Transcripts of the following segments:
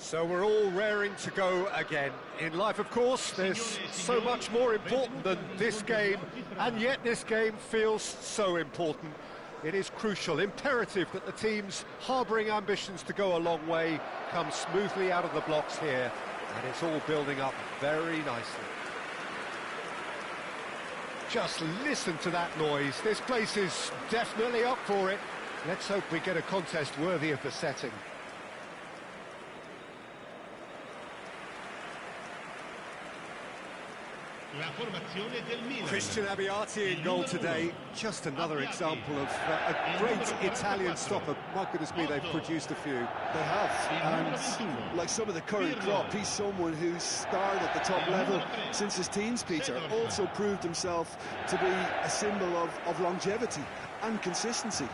So we're all raring to go again. In life, of course, there's so much more important than this game, and yet this game feels so important. It is crucial, imperative that the teams harbouring ambitions to go a long way come smoothly out of the blocks here, and it's all building up very nicely. Just listen to that noise. This place is definitely up for it. Let's hope we get a contest worthy of the setting. Christian Abbiati in goal today. Just another example of a great Italian stopper. My goodness me, they've produced a few. They have, and like some of the current crop, he's someone who's starred at the top level since his teens, Peter. Also proved himself to be a symbol of longevity and consistency.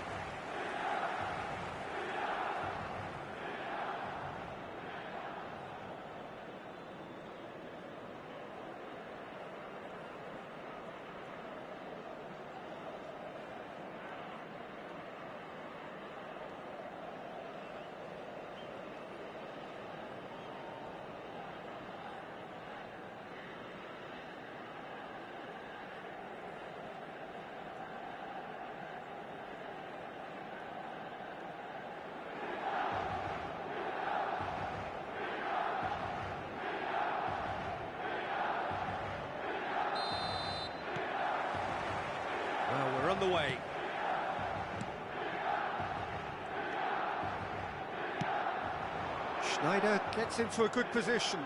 Well, we're on the way. Schneider gets into a good position.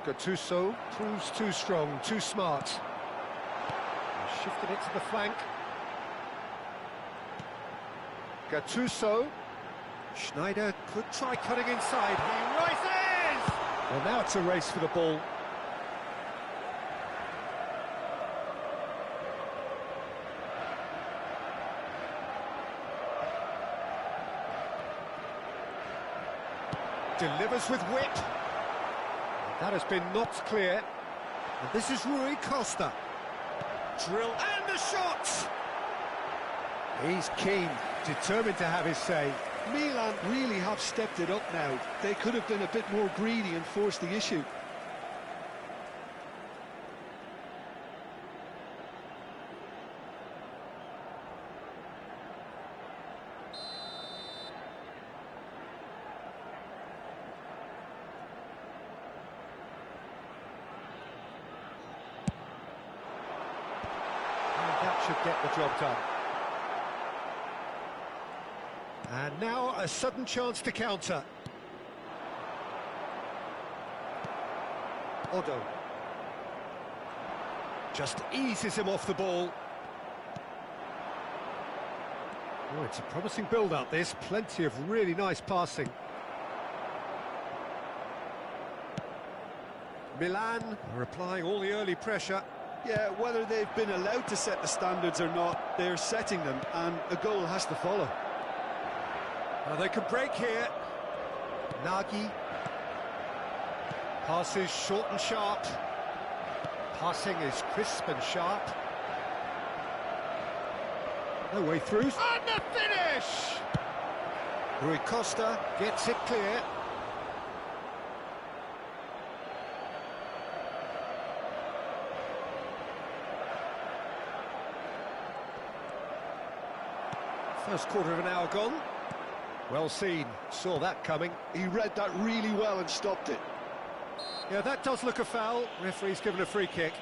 Gattuso proves too strong, too smart. Shifted it to the flank. Gattuso. Schneider could try cutting inside. He rises! Well, now it's a race for the ball. Delivers with wit. That has been knocked clear. And this is Rui Costa. Drill and the shot! He's keen, determined to have his say. Milan really have stepped it up now. They could have been a bit more greedy and forced the issue. Should get the job done. And now a sudden chance to counter. Odo. Just eases him off the ball. Oh, it's a promising build-up, this. Plenty of really nice passing. Milan are applying all the early pressure. Yeah, whether they've been allowed to set the standards or not, they're setting them, and a goal has to follow. Now they can break here. Nagy. Passes short and sharp. Passing is crisp and sharp. No way through. And the finish! Rui Costa gets it clear. First quarter of an hour gone. Well seen, saw that coming. He read that really well and stopped it. Yeah, that does look a foul. Referee's given a free kick.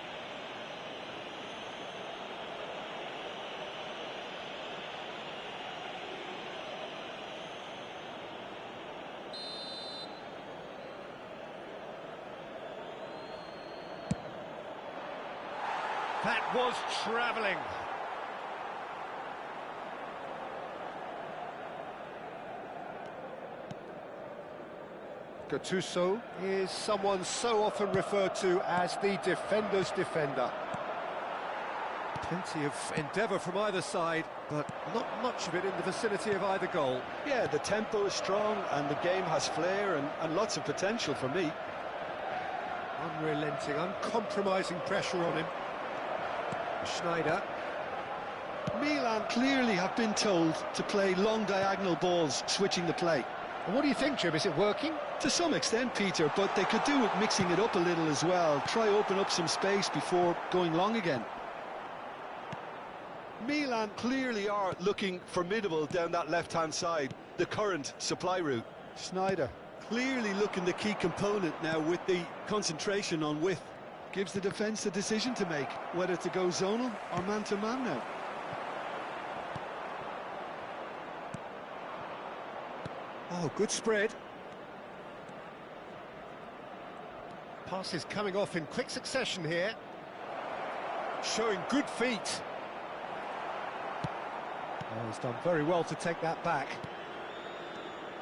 That was travelling. Gattuso is someone so often referred to as the defender's defender. Plenty of endeavour from either side, but not much of it in the vicinity of either goal. Yeah, the tempo is strong and the game has flair and lots of potential for me. Unrelenting, uncompromising pressure on him. Schneider. Milan clearly have been told to play long diagonal balls, switching the play. And what do you think, Jim? Is it working? To some extent, Peter, but they could do with mixing it up a little as well. Try open up some space before going long again. Milan clearly are looking formidable down that left-hand side, the current supply route. Schneider clearly looking the key component now with the concentration on width. Gives the defence a decision to make, whether to go zonal or man-to-man now. Oh, good spread. Passes coming off in quick succession here. Showing good feet. Oh, he's done very well to take that back.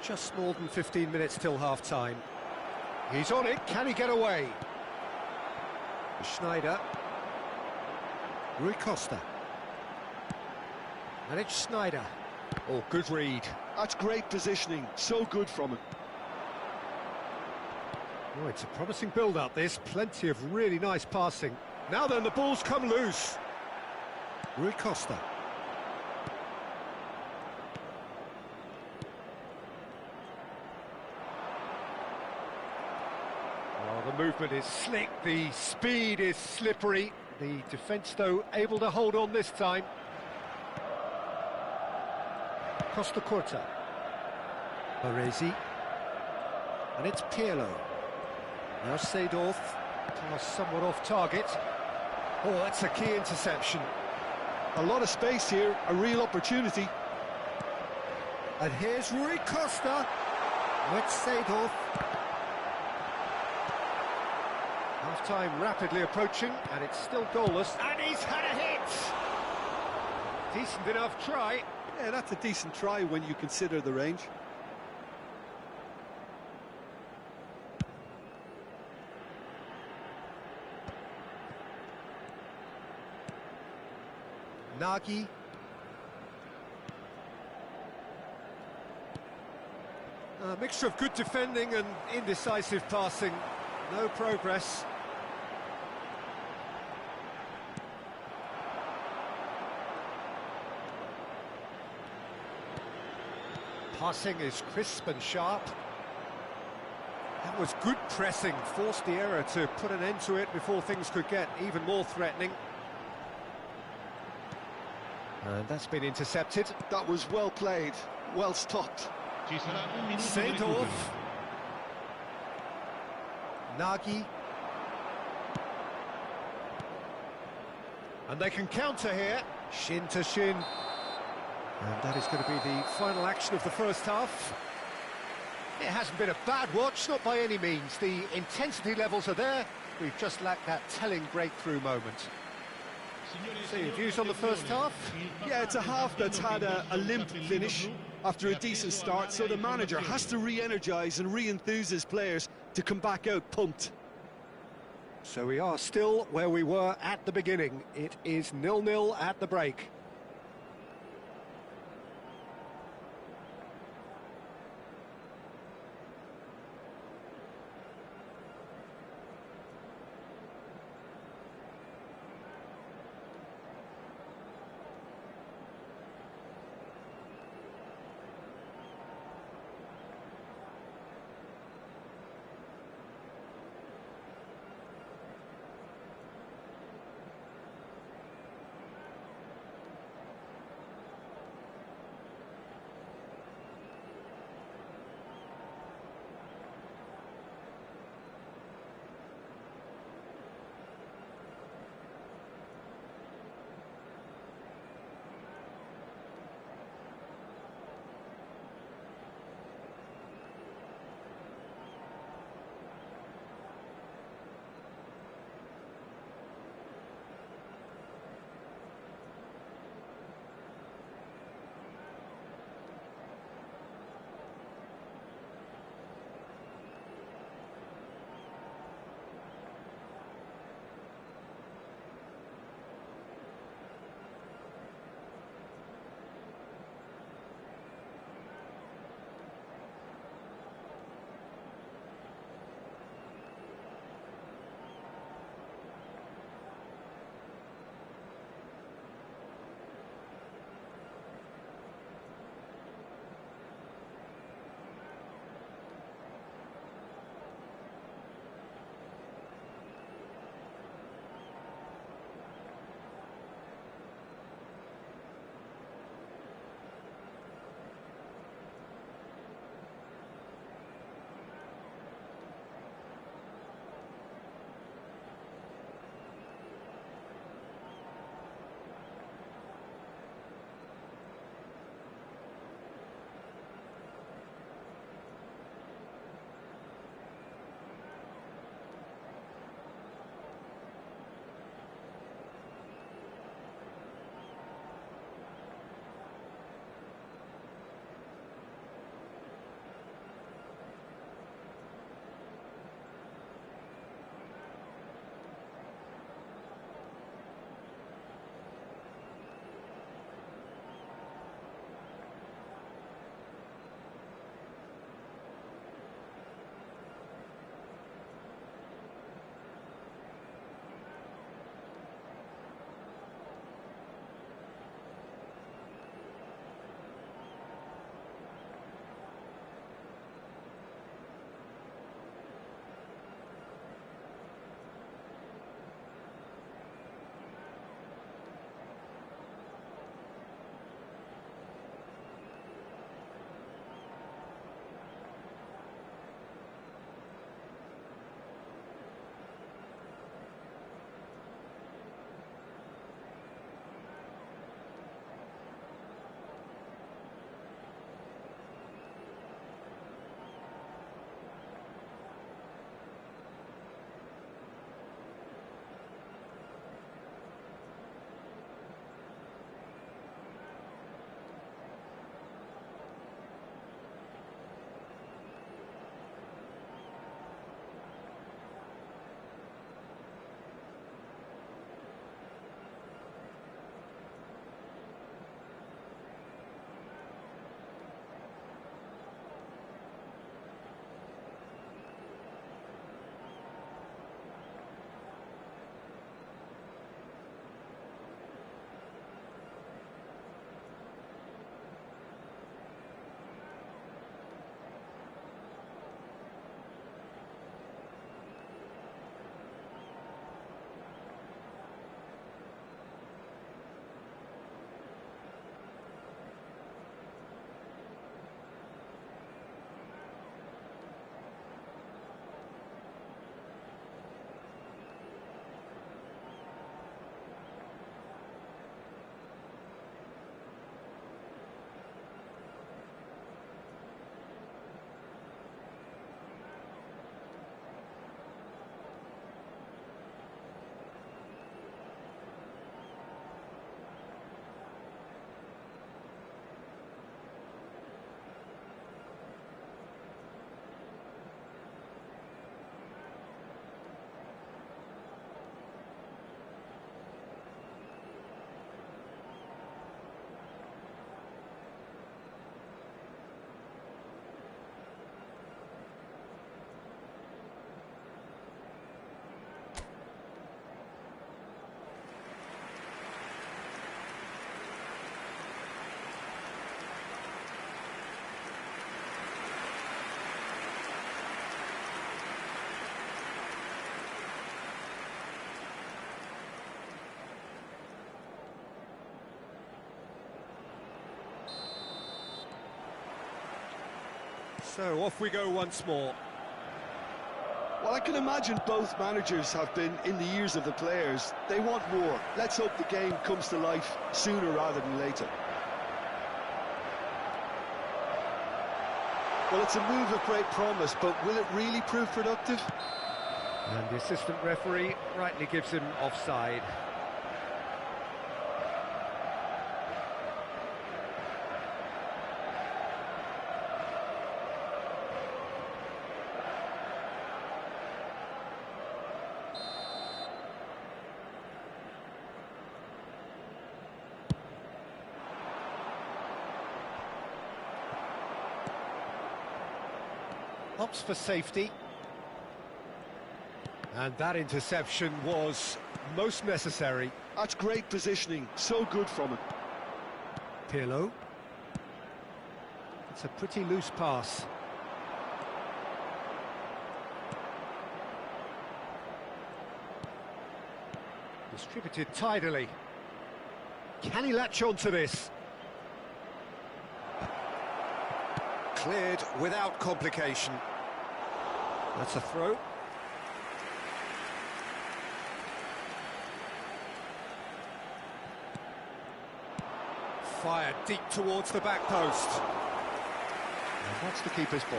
Just more than 15 minutes till half-time. He's on it, can he get away? Schneider. Rui Costa. And it's Schneider. Oh, good read. That's great positioning, so good from him. Oh, it's a promising build-up, this. Plenty of really nice passing. Now then, the ball's come loose. Rui Costa. Oh, the movement is slick, the speed is slippery. The defence, though, able to hold on this time. Costa Corta. Baresi. And it's Pirlo. Now Seedorf. Pass somewhat off target. Oh, that's a key interception. A lot of space here, a real opportunity. And here's Rui Costa. With Seedorf. Half-time rapidly approaching, and it's still goalless. And he's had a hit! Decent enough try. Yeah, that's a decent try when you consider the range. Nagy. A mixture of good defending and indecisive passing. No progress. Passing is crisp and sharp. That was good pressing, forced the error to put an end to it before things could get even more threatening. And that's been intercepted. That was well played, well stopped. Seedorf. Nagy. And they can counter here. Shin to shin. And that is going to be the final action of the first half. It hasn't been a bad watch, not by any means. The intensity levels are there. We've just lacked that telling breakthrough moment. So your views on the first half? Yeah, it's a half that's had a limp finish after a decent start, so the manager has to re-energise and re-enthuse his players to come back out pumped. So we are still where we were at the beginning. It is 0-0 at the break. So off we go once more. Well, I can imagine both managers have been in the ears of the players. They want more. Let's hope the game comes to life sooner rather than later. Well, it's a move of great promise, but will it really prove productive? And the assistant referee rightly gives him offside. Opts for safety. And that interception was most necessary. That's great positioning, so good from him. Pirlo. It's a pretty loose pass. Distributed tidily. Can he latch on to this? Cleared without complication. That's a throw. Fired deep towards the back post. And that's the keeper's ball.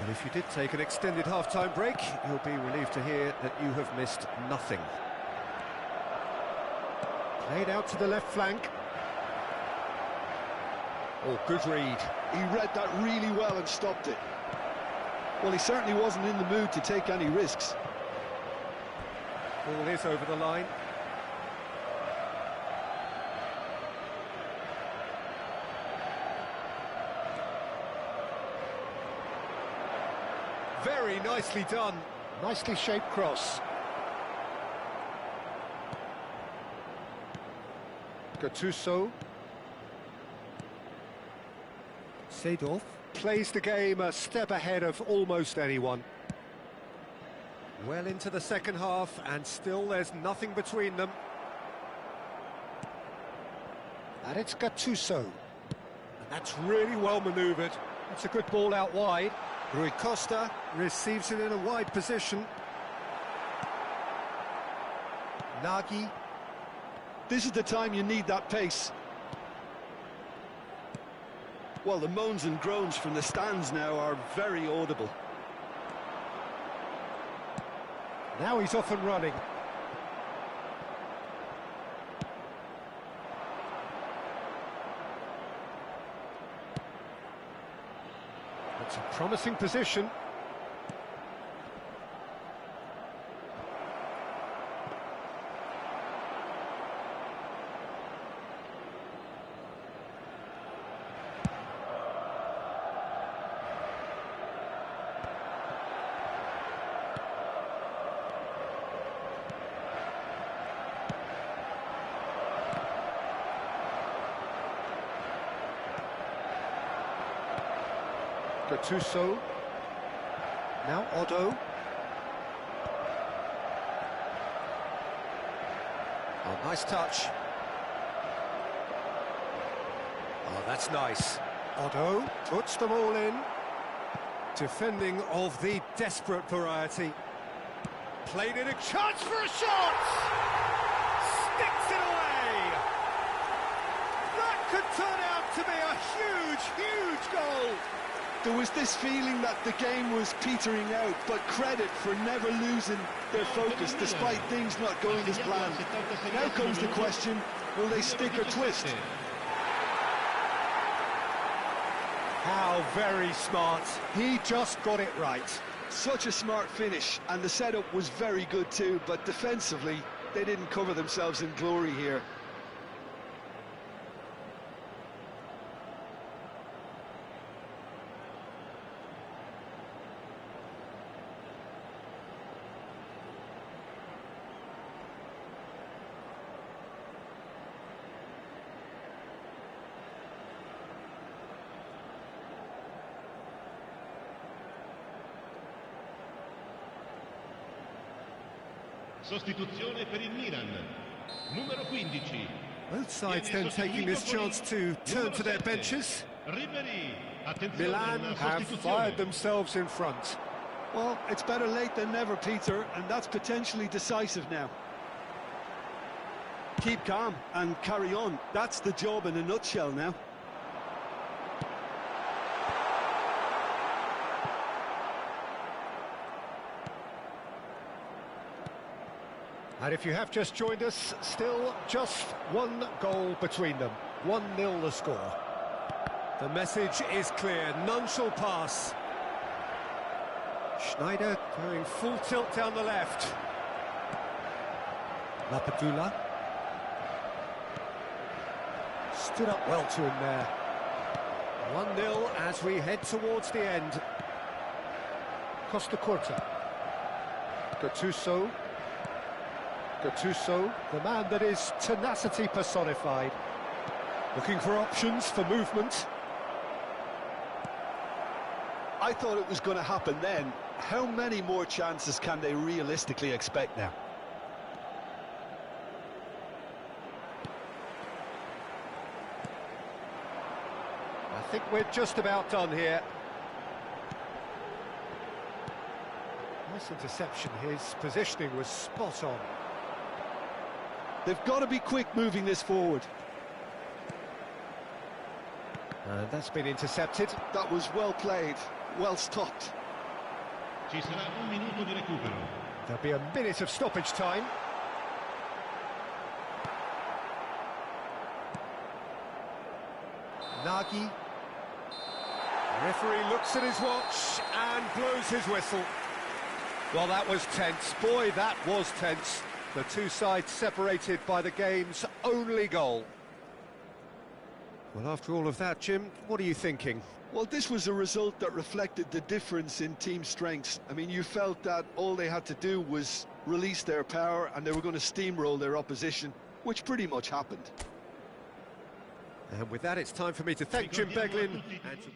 And if you did take an extended half-time break, you'll be relieved to hear that you have missed nothing. Played out to the left flank. Oh, good read. He read that really well and stopped it. Well, he certainly wasn't in the mood to take any risks. Ball is over the line. Very nicely done. Nicely shaped cross. Gattuso. Seedorf plays the game a step ahead of almost anyone. Well into the second half, and still there's nothing between them. And it's Gattuso. And that's really well manoeuvred. It's a good ball out wide. Rui Costa receives it in a wide position. Nagy. This is the time you need that pace. Well, the moans and groans from the stands now are very audible. Now he's off and running. It's a promising position. Gattuso. Now Otto. Oh, nice touch. Oh, that's nice. Otto puts them all in. Defending of the desperate variety. Played in a chance for a shot! Sticks it away! That could turn out to be a huge, huge goal! There was this feeling that the game was petering out, but credit for never losing their focus despite things not going as planned. Now comes the question, will they stick or twist? How very smart. He just got it right. Such a smart finish, and the setup was very good too, but defensively, they didn't cover themselves in glory here. Sostituzione per il Milan, numero 15, Both sides then taking this chance to turn to their benches. Milan have fired themselves in front. Well, it's better late than never, Peter, and that's potentially decisive now. Keep calm and carry on. That's the job in a nutshell now. And if you have just joined us, still just one goal between them. 1-0 the score. The message is clear, none shall pass. Schneider going full tilt down the left. Lapadula. Stood up well to him there. 1-0 as we head towards the end. Costa Curta. Gattuso, the man that is tenacity personified. Looking for options for movement. I thought it was going to happen then. How many more chances can they realistically expect now? I think we're just about done here. Nice interception, his positioning was spot on. They've got to be quick moving this forward. That's been intercepted. That was well played, well stopped. There'll be a minute of stoppage time. Nagy. The referee looks at his watch and blows his whistle. Well, that was tense. Boy, that was tense. The two sides separated by the game's only goal. Well, after all of that, Jim, what are you thinking? Well, this was a result that reflected the difference in team strengths. I mean, you felt that all they had to do was release their power and they were going to steamroll their opposition, which pretty much happened. And with that, it's time for me to thank Jim Beglin and to...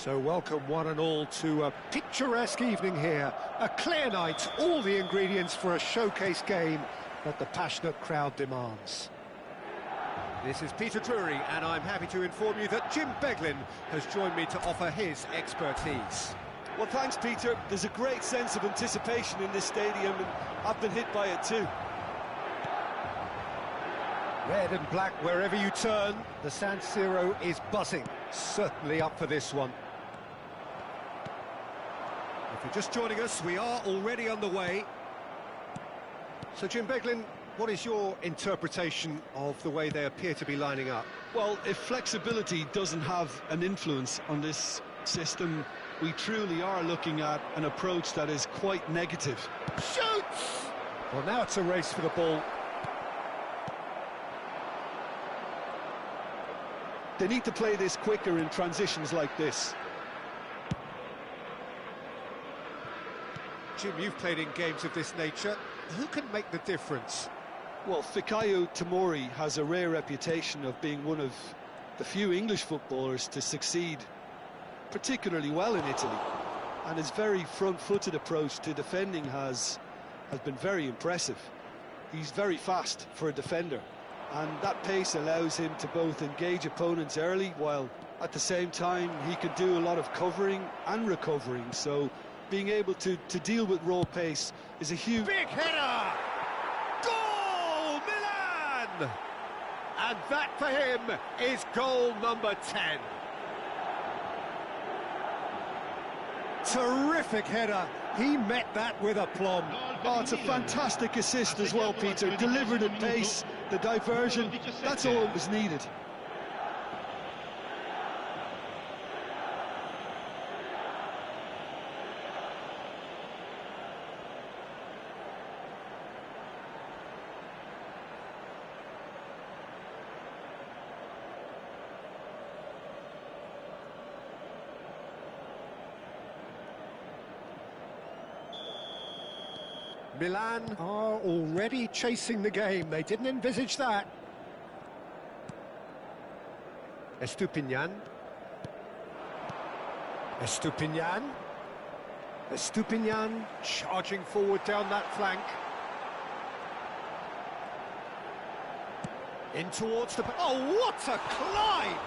So welcome one and all to a picturesque evening here. A clear night, all the ingredients for a showcase game that the passionate crowd demands. This is Peter Drury, and I'm happy to inform you that Jim Beglin has joined me to offer his expertise. Well, thanks, Peter. There's a great sense of anticipation in this stadium, and I've been hit by it too. Red and black wherever you turn, the San Siro is buzzing. Certainly up for this one. If you're just joining us, we are already underway. So, Jim Beglin, what is your interpretation of the way they appear to be lining up? Well, if flexibility doesn't have an influence on this system, we truly are looking at an approach that is quite negative. Shoots! Well, now it's a race for the ball. They need to play this quicker in transitions like this. Jim, you've played in games of this nature. Who can make the difference? Well, Fikayo Tomori has a rare reputation of being one of the few English footballers to succeed particularly well in Italy, and his very front-footed approach to defending has been very impressive. He's very fast for a defender, and that pace allows him to both engage opponents early, while at the same time he can do a lot of covering and recovering, so being able to deal with raw pace is a huge... Big header! Goal, Milan! And that for him is goal number 10. Terrific header. He met that with aplomb. Oh, it's a fantastic assist as well, Peter. Delivered at pace, the diversion, that's all that was needed. Milan are already chasing the game. They didn't envisage that. Estupinian. Estupinian. Estupinian charging forward down that flank. In towards the... Oh, what a climb!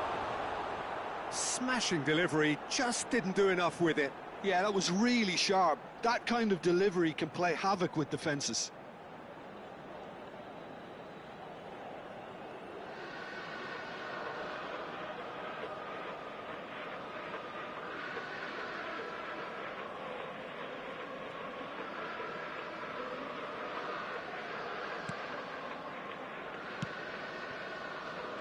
Smashing delivery, just didn't do enough with it. Yeah, that was really sharp. That kind of delivery can play havoc with defences.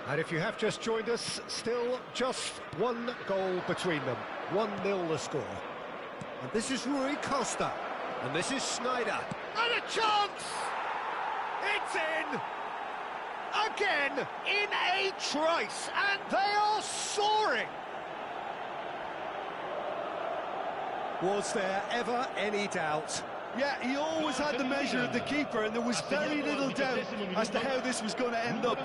And if you have just joined us, still just one goal between them. 1-0 the score. And this is Rui Costa. And this is Sneijder. And a chance! It's in! Again, in a trice. And they are soaring! Was there ever any doubt? Yeah, he always had the measure of the keeper, and there was very little doubt as to how this was going to end up.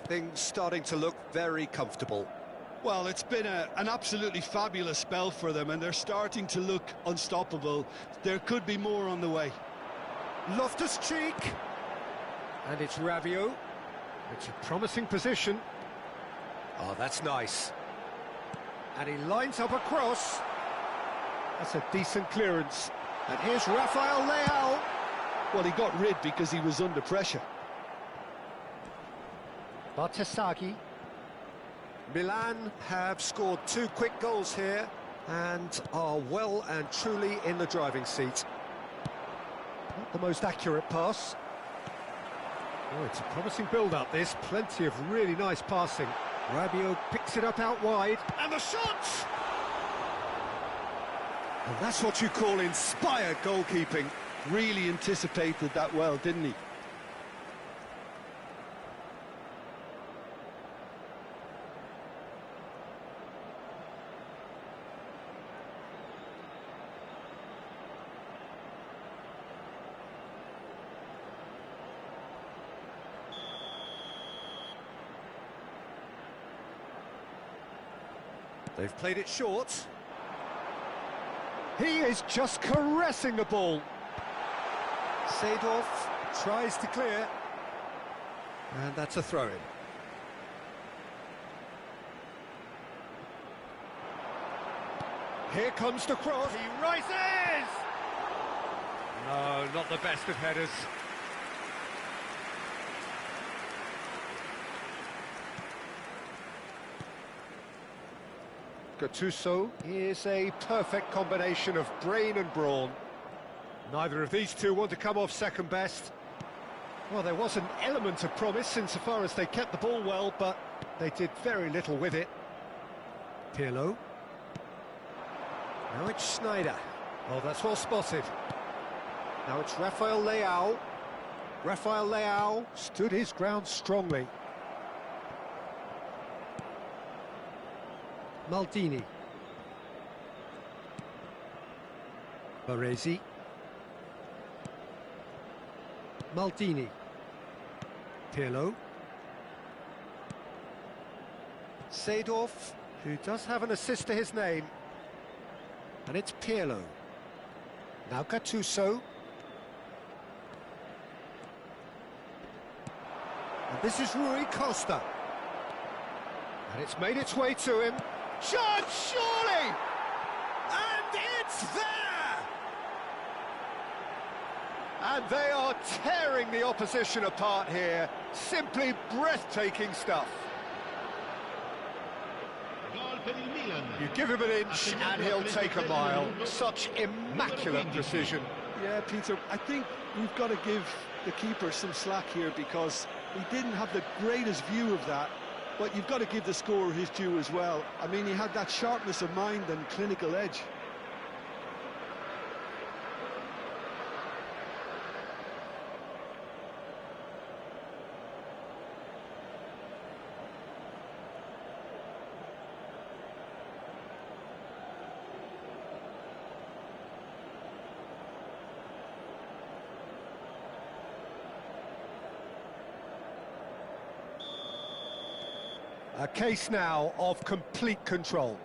Things starting to look very comfortable. Well, it's been an absolutely fabulous spell for them, and they're starting to look unstoppable. There could be more on the way. Loftus-Cheek. And it's Rabiot. It's a promising position. Oh, that's nice. And he lines up a cross. That's a decent clearance. And here's Rafael Leao. Well, he got rid because he was under pressure. Bartesaghi. Milan have scored 2 quick goals here and are well and truly in the driving seat. Not the most accurate pass. Oh, it's a promising build-up, this. Plenty of really nice passing. Rabiot picks it up out wide, and the shot! And that's what you call inspired goalkeeping. Really anticipated that well, didn't he? They've played it short. He is just caressing the ball. Seedorf tries to clear. And that's a throw-in. Here comes the cross. He rises! No, not the best of headers. Gattuso is a perfect combination of brain and brawn. Neither of these two want to come off second best. Well, there was an element of promise insofar as they kept the ball well, but they did very little with it. Pirlo. Now it's Schneider. Oh, that's well spotted. Now it's Rafael Leao. Rafael Leao stood his ground strongly. Maldini. Baresi. Maldini. Pirlo. Seedorf, who does have an assist to his name. And it's Pirlo. Now Gattuso. And this is Rui Costa. And it's made its way to him. Shot, surely! And it's there! And they are tearing the opposition apart here. Simply breathtaking stuff. You give him an inch and he'll take a mile. Such immaculate precision. Yeah, Peter, I think we've got to give the keeper some slack here because he didn't have the greatest view of that. But you've got to give the scorer his due as well. I mean, he had that sharpness of mind and clinical edge. A case now of complete control.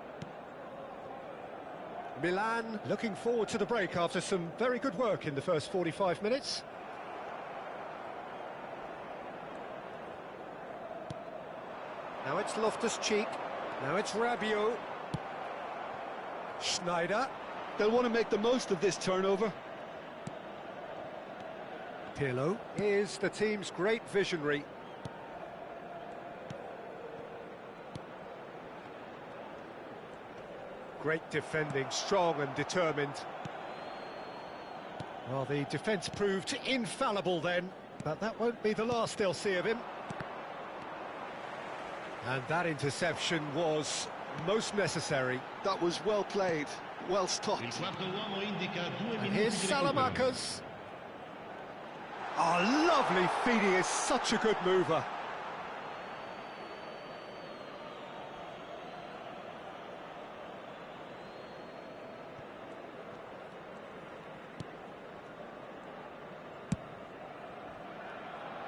Milan looking forward to the break after some very good work in the first 45 minutes. Now it's Loftus-Cheek. Now it's Rabiot. Schneider. They'll want to make the most of this turnover. Pirlo is the team's great visionary. Great defending, strong and determined. Well, the defence proved infallible then, but that won't be the last they'll see of him. And that interception was most necessary. That was well played, well stopped. And here's Salamakers. Oh, lovely feed, he is such a good mover.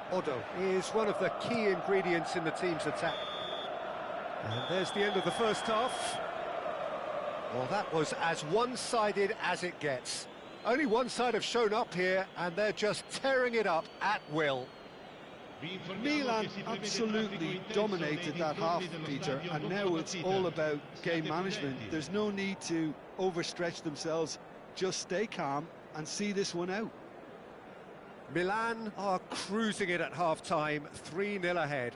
Odo is one of the key ingredients in the team's attack. And there's the end of the first half. Well, that was as one-sided as it gets. Only one side have shown up here, and they're just tearing it up at will. Milan absolutely dominated that half, Peter, and now it's all about game management. There's no need to overstretch themselves. Just stay calm and see this one out. Milan are cruising it at half-time, 3-0 ahead.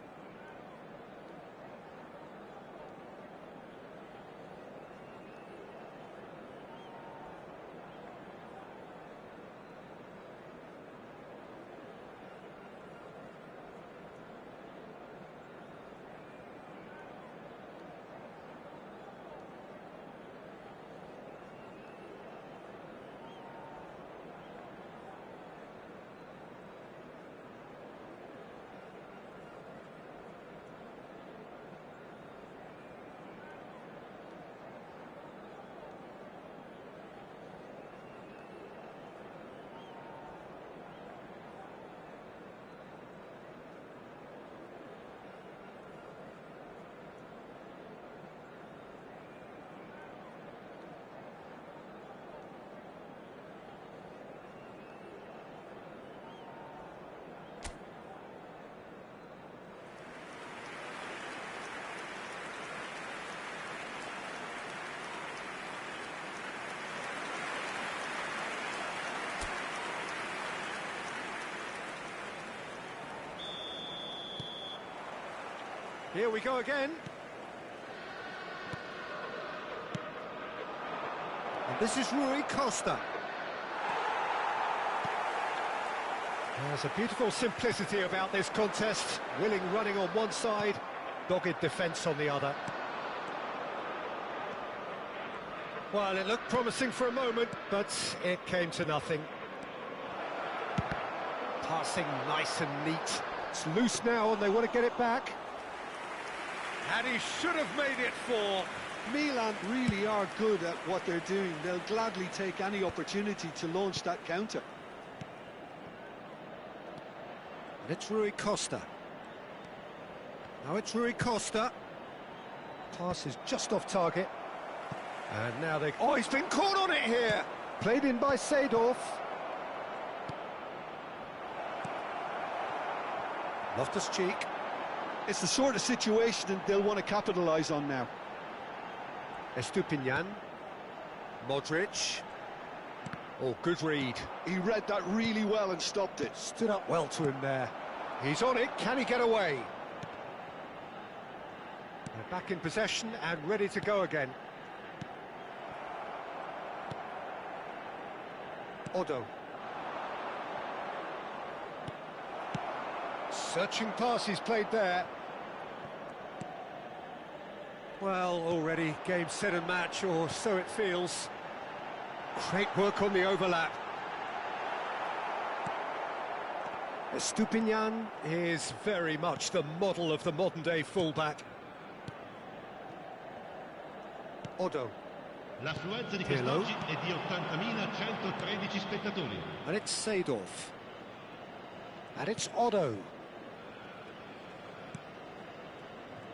Here we go again. And this is Rui Costa. There's a beautiful simplicity about this contest. Willing running on one side, dogged defence on the other. Well, it looked promising for a moment, but it came to nothing. Passing nice and neat. It's loose now and they want to get it back. And he should have made it 4. Milan really are good at what they're doing. They'll gladly take any opportunity to launch that counter. It's Rui Costa. Now it's Rui Costa. Pass is just off target. And now they... Oh, he's been caught on it here! Played in by Seedorf. Loftus-Cheek. It's the sort of situation that they'll want to capitalise on now. Estupinian. Modric. Oh, good read. He read that really well and stopped it. Stood up well to him there. He's on it. Can he get away? They're back in possession and ready to go again. Odo. Searching pass he's played there. Well, already game, set and match, or so it feels. Great work on the overlap. Estupinian is very much the model of the modern-day fullback. Odo. L'affluenza di quest'oggi è di 80.113 spettatori. And it's Seedorf. And it's Odo.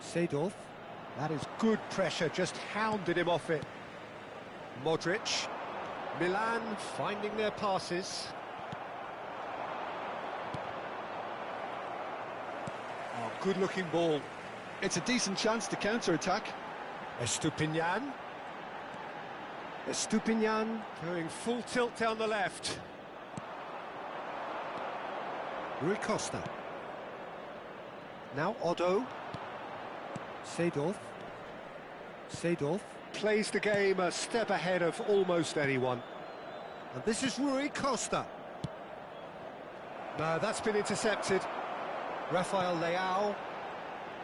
Seedorf. That is good pressure, just hounded him off it. Modric. Milan finding their passes. Oh, good-looking ball. It's a decent chance to counter-attack. Estupinian. Estupinian going full tilt down the left. Rui Costa. Now Odo. Seedorf. Seedorf plays the game a step ahead of almost anyone. And this is Rui Costa. No, that's been intercepted. Rafael Leao.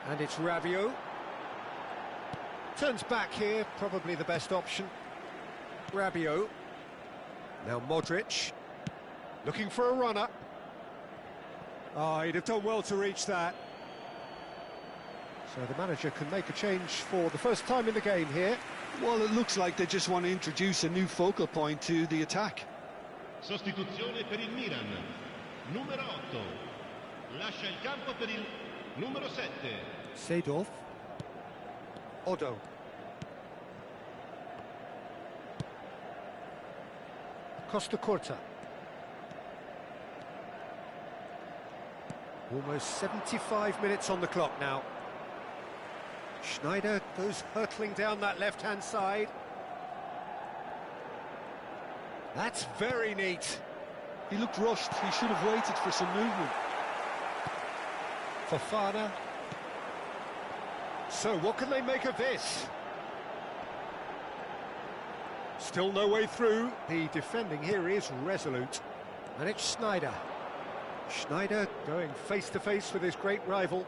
And it's Rabiot. Turns back here, probably the best option. Rabiot. Now Modric. Looking for a runner. Oh, he'd have done well to reach that. So the manager can make a change for the first time in the game here. Well, it looks like they just want to introduce a new focal point to the attack. Sostituzione per il Milan. Numero 8. Lascia il campo per il numero 7. Seedorf. Odo. Costa Curta. Almost 75 minutes on the clock now. Schneider goes hurtling down that left-hand side. That's very neat. He looked rushed. He should have waited for some movement. Fofana. So what can they make of this? Still no way through. The defending here is resolute. And it's Schneider. Schneider going face-to-face with his great rival.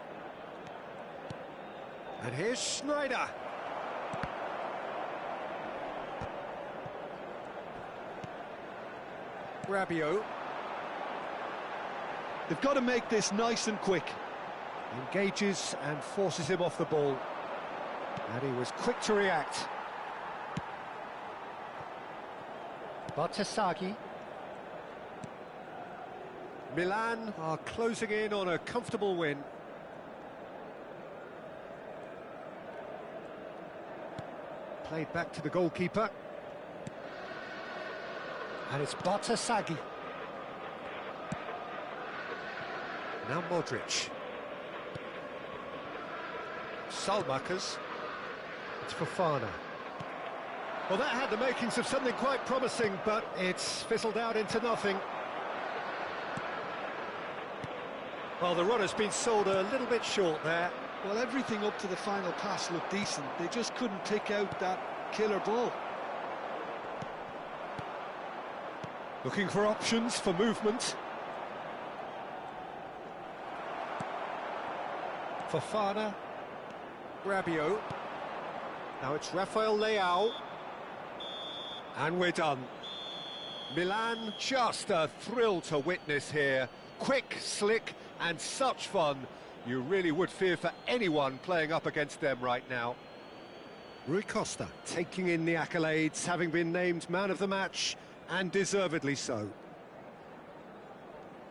And here's Schneider. Rabiot. They've got to make this nice and quick. Engages and forces him off the ball. And he was quick to react. Bartesaghi. Milan are closing in on a comfortable win. Played back to the goalkeeper. And it's Bartesaghi. Now Modric. Salmakers. It's Fofana. Well, that had the makings of something quite promising, but it's fizzled out into nothing. Well, the runner's been sold a little bit short there. Well, everything up to the final pass looked decent. They just couldn't pick out that killer ball. Looking for options for movement. Fofana. Rabiot. Now it's Rafael Leao. And we're done. Milan, just a thrill to witness here. Quick, slick, and such fun. You really would fear for anyone playing up against them right now. Rui Costa taking in the accolades, having been named man of the match, and deservedly so.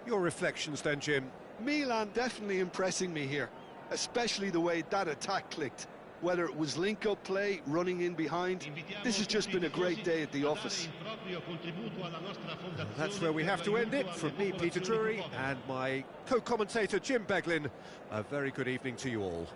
Your reflections then, Jim? Milan definitely impressing me here, especially the way that attack clicked. Whether it was link-up play, running in behind, this has just been a great day at the office. That's where we have to end it. From me, Peter Drury, and my co-commentator, Jim Beglin, a very good evening to you all.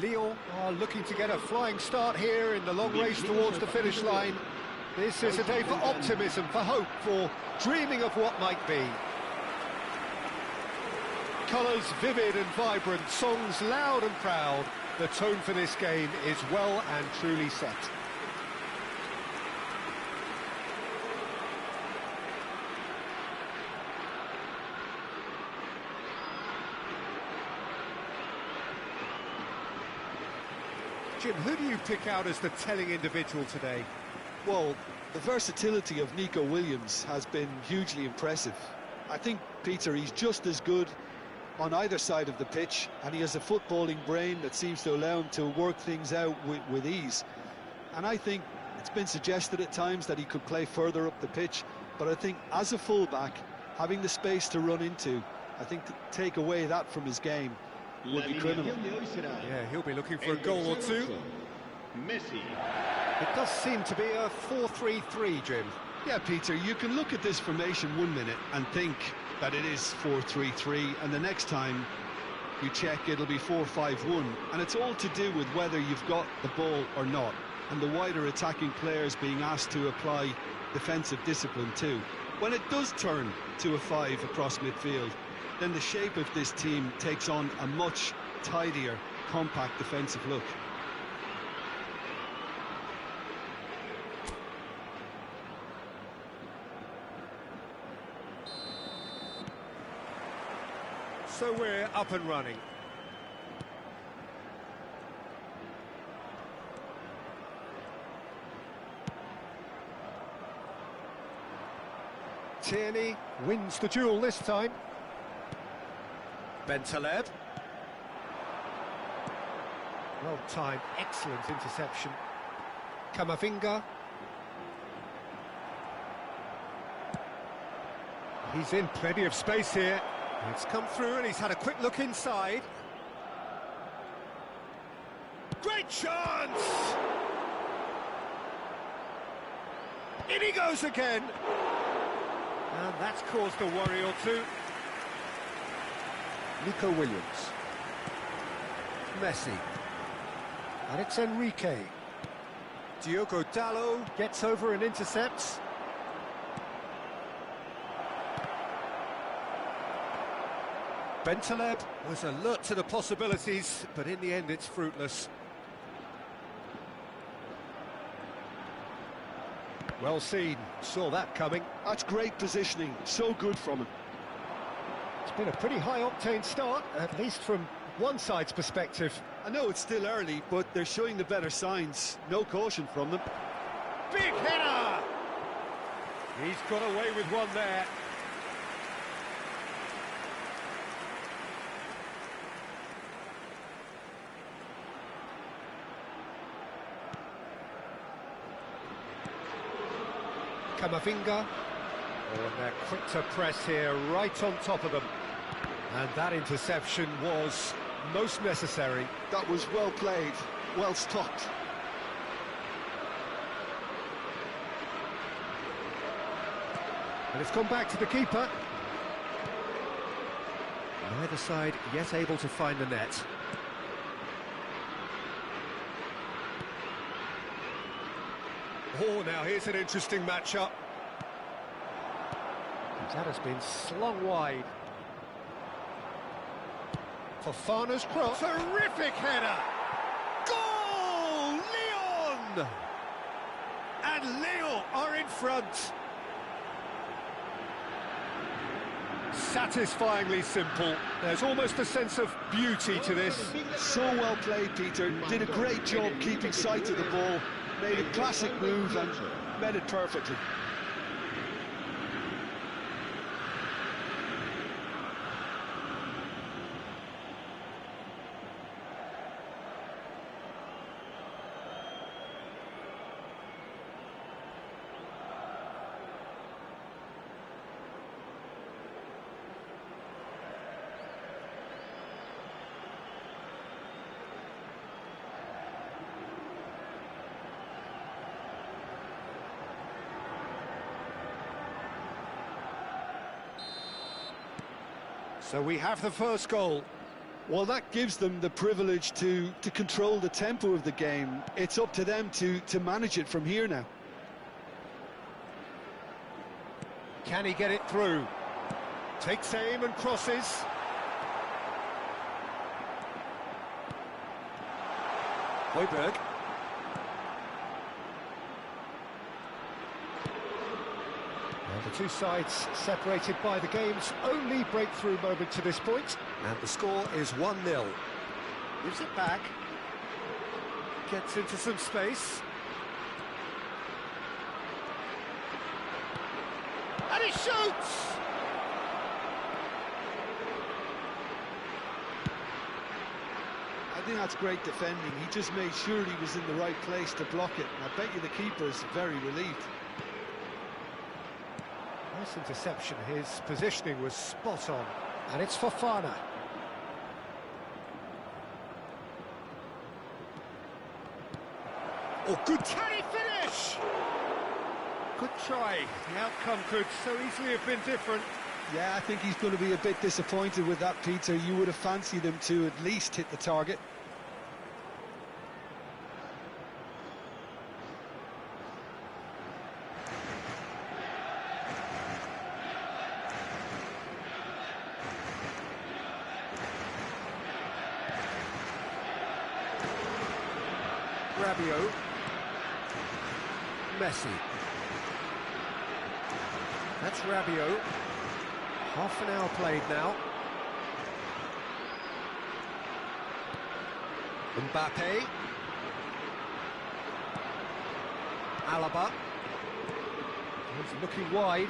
Lyon are looking to get a flying start here in the long race towards the finish line. This is a day for optimism, for hope, for dreaming of what might be. Colours vivid and vibrant, songs loud and proud. The tone for this game is well and truly set. Jim, who do you pick out as the telling individual today? Well, the versatility of Nico Williams has been hugely impressive. I think, Peter, he's just as good on either side of the pitch, and he has a footballing brain that seems to allow him to work things out with ease. And I think it's been suggested at times that he could play further up the pitch, but I think as a fullback, having the space to run into, I think to take away that from his game would be criminal. Yeah, he'll be looking for a goal or two. Messi. It does seem to be a 4-3-3, Jim. Yeah, Peter, you can look at this formation 1 minute and think that it is 4-3-3, and the next time you check it'll be 4-5-1, and it's all to do with whether you've got the ball or not, and the wider attacking players being asked to apply defensive discipline too. When it does turn to a 5 across midfield, then the shape of this team takes on a much tidier, compact defensive look. So we're up and running. Tierney wins the duel this time. Bentaleb. Well timed, excellent interception. Camavinga. He's in plenty of space here. It's come through and he's had a quick look inside. Great chance! In he goes again. And that's caused a worry or two. Nico Williams. Messi. And it's Enrique. Diogo Dalot gets over and intercepts. Bentaleb was alert to the possibilities, but in the end it's fruitless. Well seen, saw that coming. That's great positioning, so good from him. It's been a pretty high-octane start, at least from one side's perspective. I know it's still early, but they're showing the better signs. No caution from them. Big header! He's got away with one there. Camavinga. Oh, and they're quick to press here, right on top of them. And that interception was most necessary. That was well played, well stopped. And it's gone back to the keeper. Neither side yet able to find the net. Oh, now here's an interesting matchup. That has been slung wide. Fofana's cross. Terrific header! Goal! Lyon! And Lyon are in front. Satisfyingly simple. There's almost a sense of beauty to this. So well played, Peter. Did a great job keeping sight of the ball. Made a classic move and met it perfectly. So we have the first goal. Well, that gives them the privilege to control the tempo of the game. It's up to them to manage it from here now. Can he get it through? Takes aim and crosses. Højbjerg. And the two sides separated by the game's only breakthrough moment to this point. And the score is 1-0. Gives it back. Gets into some space. And he shoots! I think that's great defending. He just made sure he was in the right place to block it. And I bet you the keeper's very relieved. Nice interception. His positioning was spot on. And it's Fofana. Oh, good. Can he finish? Good try. The outcome could so easily have been different. Yeah, I think he's going to be a bit disappointed with that, Peter. You would have fancied him to at least hit the target. Rabiot. Messi. That's Rabiot. Half an hour played now. Mbappe. Alaba. He's looking wide.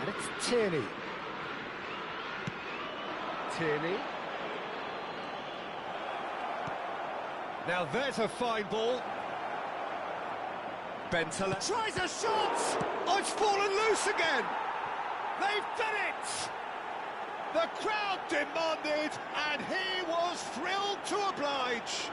And it's Tierney. Tierney. Now there's a fine ball. Bentaleb tries a shot! Oh, it's fallen loose again! They've done it! The crowd demanded, and he was thrilled to oblige.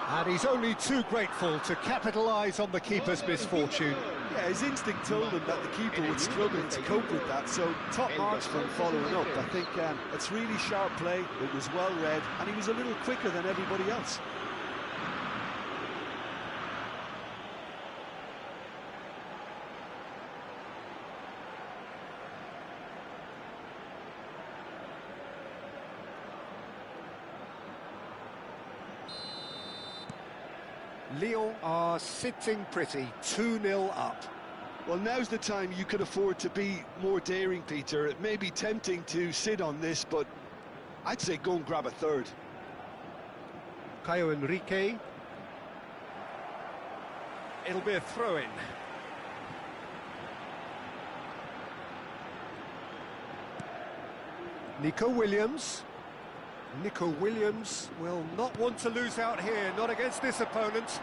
And he's only too grateful to capitalise on the keeper's misfortune. Yeah, his instinct told him that the keeper would struggle to cope with that, so top marks for him following up. I think it's really sharp play, it was well read, and he was a little quicker than everybody else. Lyon are sitting pretty, 2-0 up. Well, now's the time you could afford to be more daring, Peter. It may be tempting to sit on this, but I'd say go and grab a third. Caio Henrique. It'll be a throw-in. Nico Williams. Nico Williams will not want to lose out here, not against this opponent.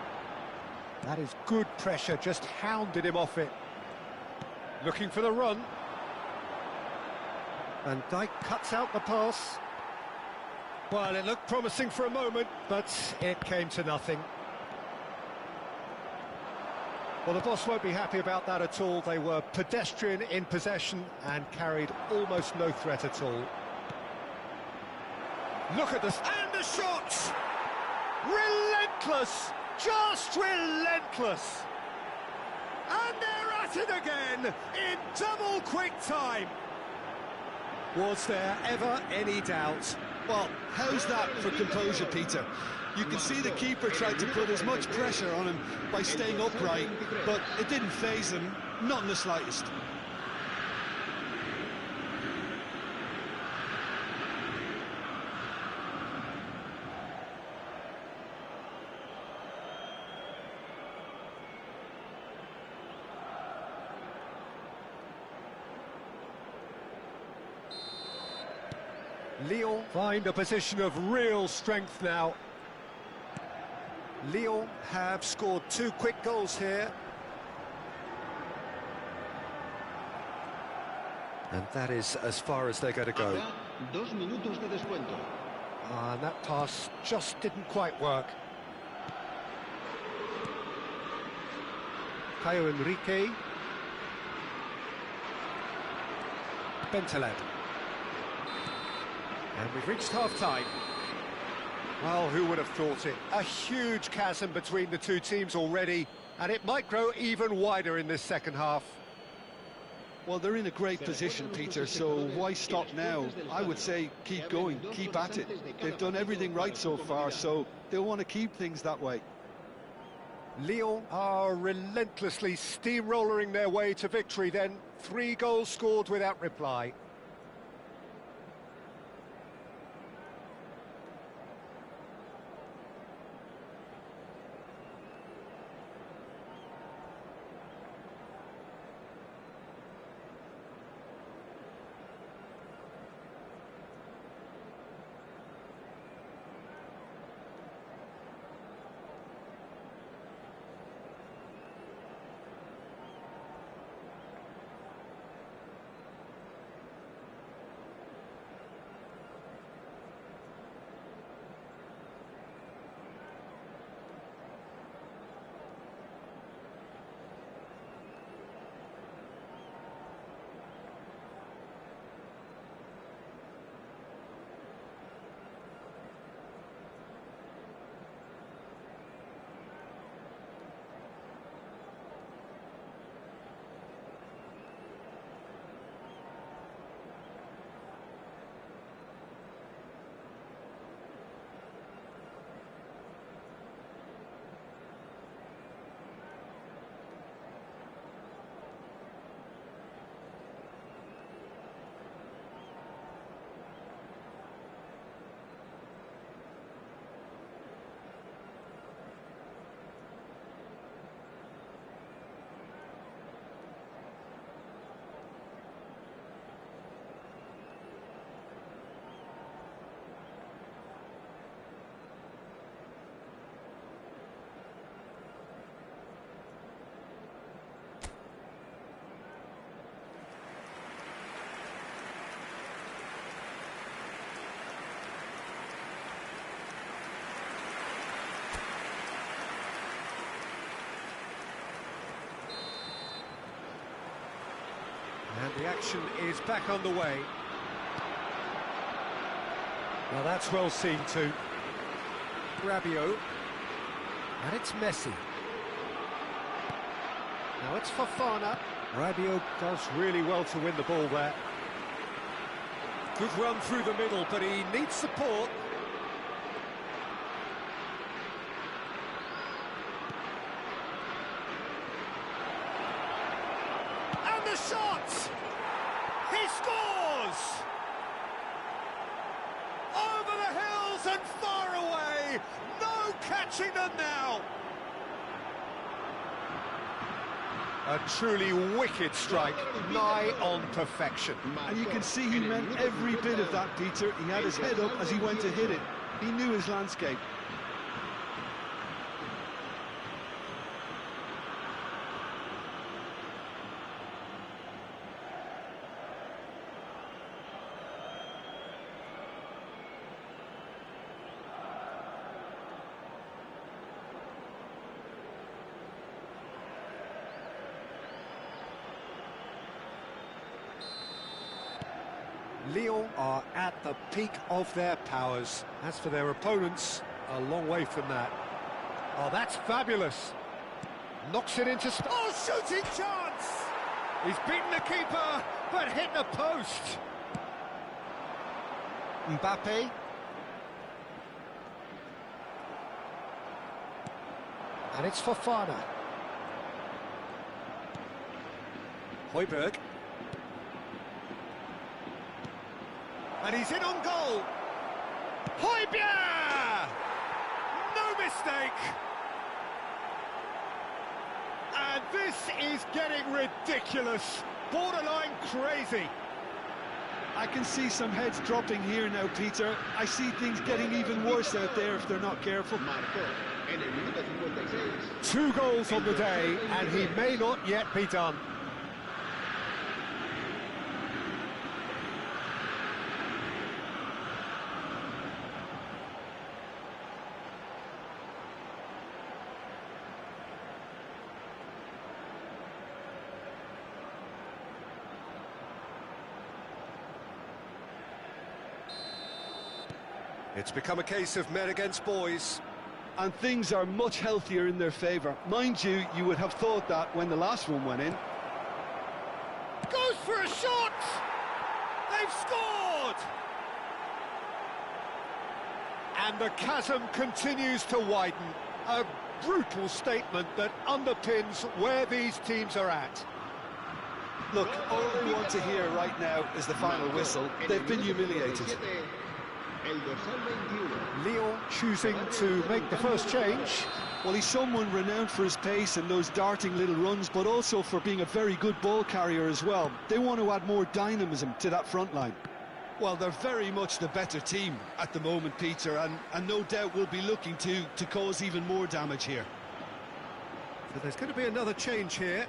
That is good pressure, just hounded him off it. Looking for the run. Van Dijk cuts out the pass. Well, it looked promising for a moment, but it came to nothing. Well, the boss won't be happy about that at all. They were pedestrian in possession and carried almost no threat at all. Look at this, and the shots! Relentless, just relentless! And they're at it again, in double quick time! Was there ever any doubt? Well, how's that for composure, Peter? You can see the keeper tried to put as much pressure on him by staying upright, but it didn't faze him, not in the slightest. Lyon find a position of real strength now. Lyon have scored 2 quick goals here. And that is as far as they're going to go. 2 minutos de descuento. And that pass just didn't quite work. Caio Henrique. Bentaleb. And we've reached half-time. Well, who would have thought it? A huge chasm between the two teams already, and it might grow even wider in this second half. Well, they're in a great position, Peter, so why stop now? I would say keep going, keep at it. They've done everything right so far, so they'll want to keep things that way. Lyon are relentlessly steamrolling their way to victory then. 3 goals scored without reply. And the action is back on the way. Well, that's well seen too. Rabiot. And it's Messi. Now it's Fofana. Rabiot does really well to win the ball there. Good run through the middle, but he needs support. And the shot! He scores! Over the hills and far away! No catching them now! A truly wicked strike, nigh on perfection. And you can see he meant every bit of that, Peter. He had his head up as he went to hit it. He knew his landscape. Lyon are at the peak of their powers. As for their opponents, a long way from that. Oh, that's fabulous. Knocks it into... Oh, shooting chance! He's beaten the keeper, but hit the post. Mbappe. And it's Fofana. Højbjerg. And he's in on goal. Højbjerg! No mistake. And this is getting ridiculous. Borderline crazy. I can see some heads dropping here now, Peter. I see things getting even worse out there if they're not careful. 2 goals on the day, and he may not yet be done. It's become a case of men against boys. And things are much healthier in their favour. Mind you, you would have thought that when the last one went in. Goes for a shot! They've scored! And the chasm continues to widen. A brutal statement that underpins where these teams are at. Look, all they want to hear right now is the final whistle. They've been humiliated. Lyon choosing to make the first change. Well, he's someone renowned for his pace and those darting little runs, but also for being a very good ball carrier as well. They want to add more dynamism to that front line. Well, they're very much the better team at the moment, Peter, and no doubt will be looking to cause even more damage here. So there's going to be another change here.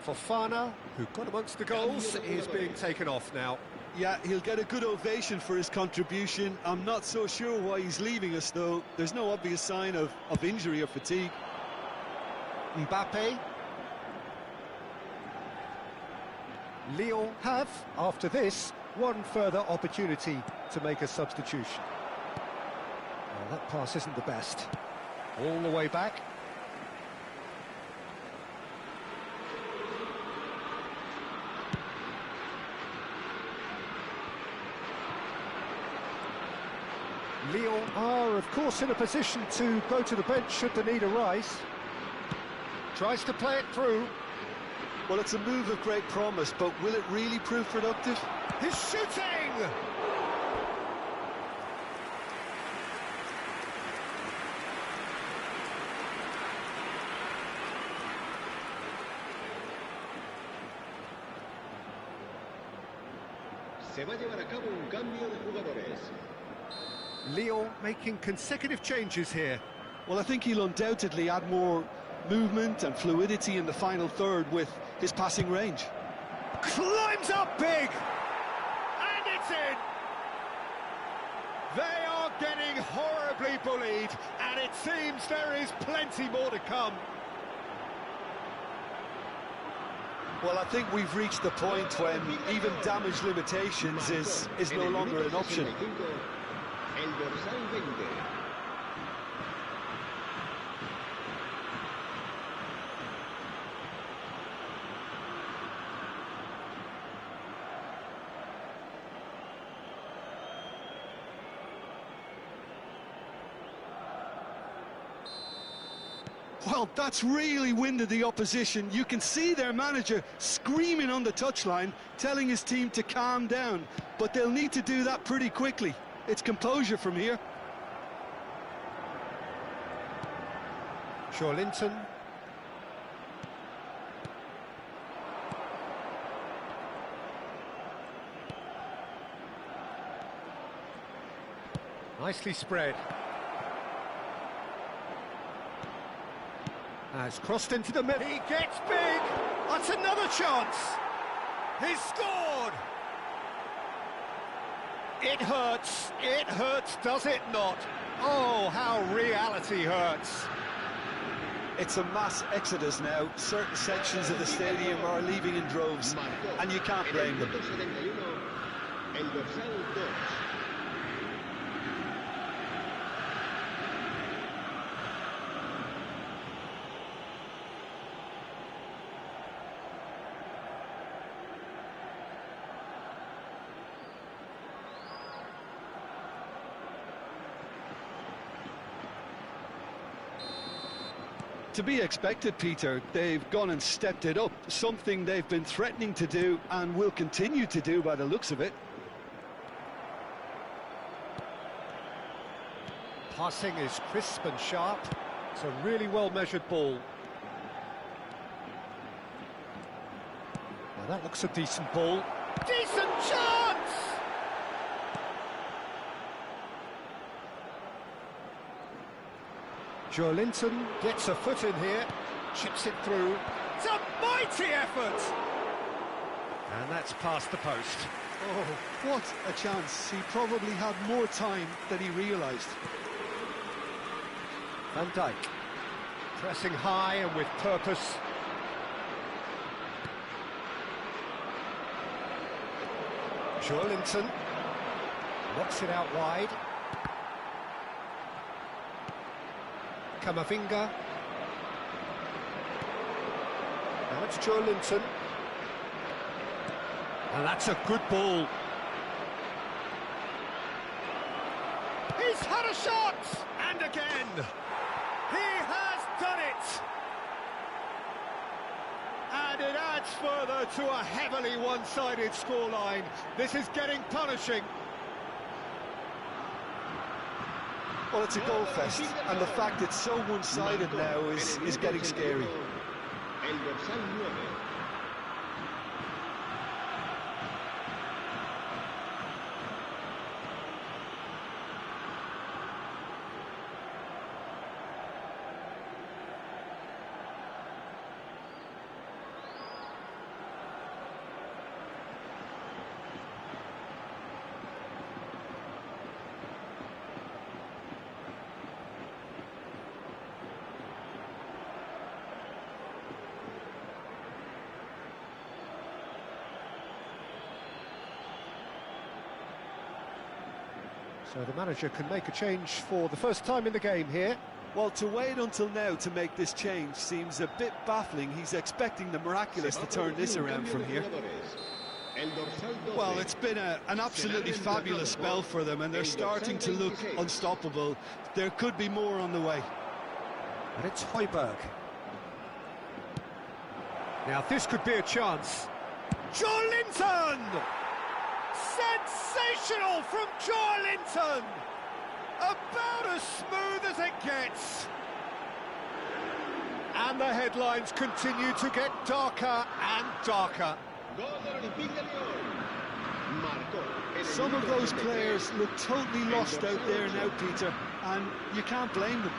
Fofana, who got amongst the goals, is being taken off now. Yeah, he'll get a good ovation for his contribution. I'm not so sure why he's leaving us, though. There's no obvious sign of injury or fatigue. Mbappe. Lyon have, after this, one further opportunity to make a substitution. Well, that pass isn't the best. All the way back. Lyon are, of course, in a position to go to the bench should the need arise. Tries to play it through. Well, it's a move of great promise, but will it really prove productive? He's shooting! Se va a llevar a cabo un cambio de jugadores. Lyon making consecutive changes here. Well, I think he'll undoubtedly add more movement and fluidity in the final third with his passing range. Climbs up big! And it's in! They are getting horribly bullied, and it seems there is plenty more to come. Well, I think we've reached the point when even damage limitations is no longer an option. El dorsal 20. Well, that's really winded the opposition. You can see their manager screaming on the touchline, telling his team to calm down. But they'll need to do that pretty quickly. It's composure from here. Linton. Nicely spread. Has crossed into the middle. He gets big. That's another chance. He's scored. It hurts, does it not? Oh, how reality hurts. It's a mass exodus now. Certain sections of the stadium are leaving in droves, and you can't blame them. El dorsal 2. To be expected, Peter. They've gone and stepped it up, something they've been threatening to do and will continue to do by the looks of it. Passing is crisp and sharp. It's a really well-measured ball. Well, that looks a decent ball. Decent chance! Linton gets a foot in here, chips it through. It's a mighty effort! And that's past the post. Oh, what a chance. He probably had more time than he realised. Van Dijk, pressing high and with purpose. Linton knocks it out wide. Camavinga. Now it's Joe Linton. And that's a good ball. He's had a shot! And again! He has done it! And it adds further to a heavily one-sided scoreline. This is getting punishing. Well, it's a goal fest, and the fact it's so one-sided now is getting scary. So the manager can make a change for the first time in the game here. Well, to wait until now to make this change seems a bit baffling. He's expecting the miraculous to turn this around from here. Well, it's been an absolutely fabulous spell for them, and they're starting to look unstoppable. There could be more on the way. And it's Højbjerg. Now this could be a chance. Joe Linton! Sensational from Joe Linton! About as smooth as it gets. And the headlines continue to get darker and darker. Some of those players look totally lost out there now, Peter, and you can't blame them.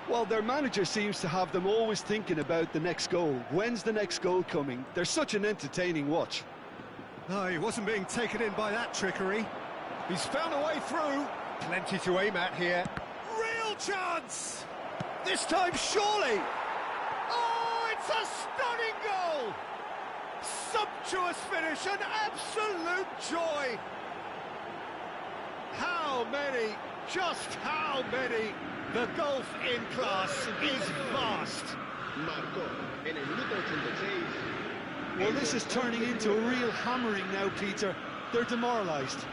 Well, their manager seems to have them always thinking about the next goal. When's the next goal coming? They're such an entertaining watch. No, he wasn't being taken in by that trickery. He's found a way through. Plenty to aim at here. Real chance! This time, surely! Oh, it's a stunning goal! Sumptuous finish, an absolute joy! How many, just how many? The gulf in class is vast. Well, this is turning into a real hammering now, Peter. They're demoralised.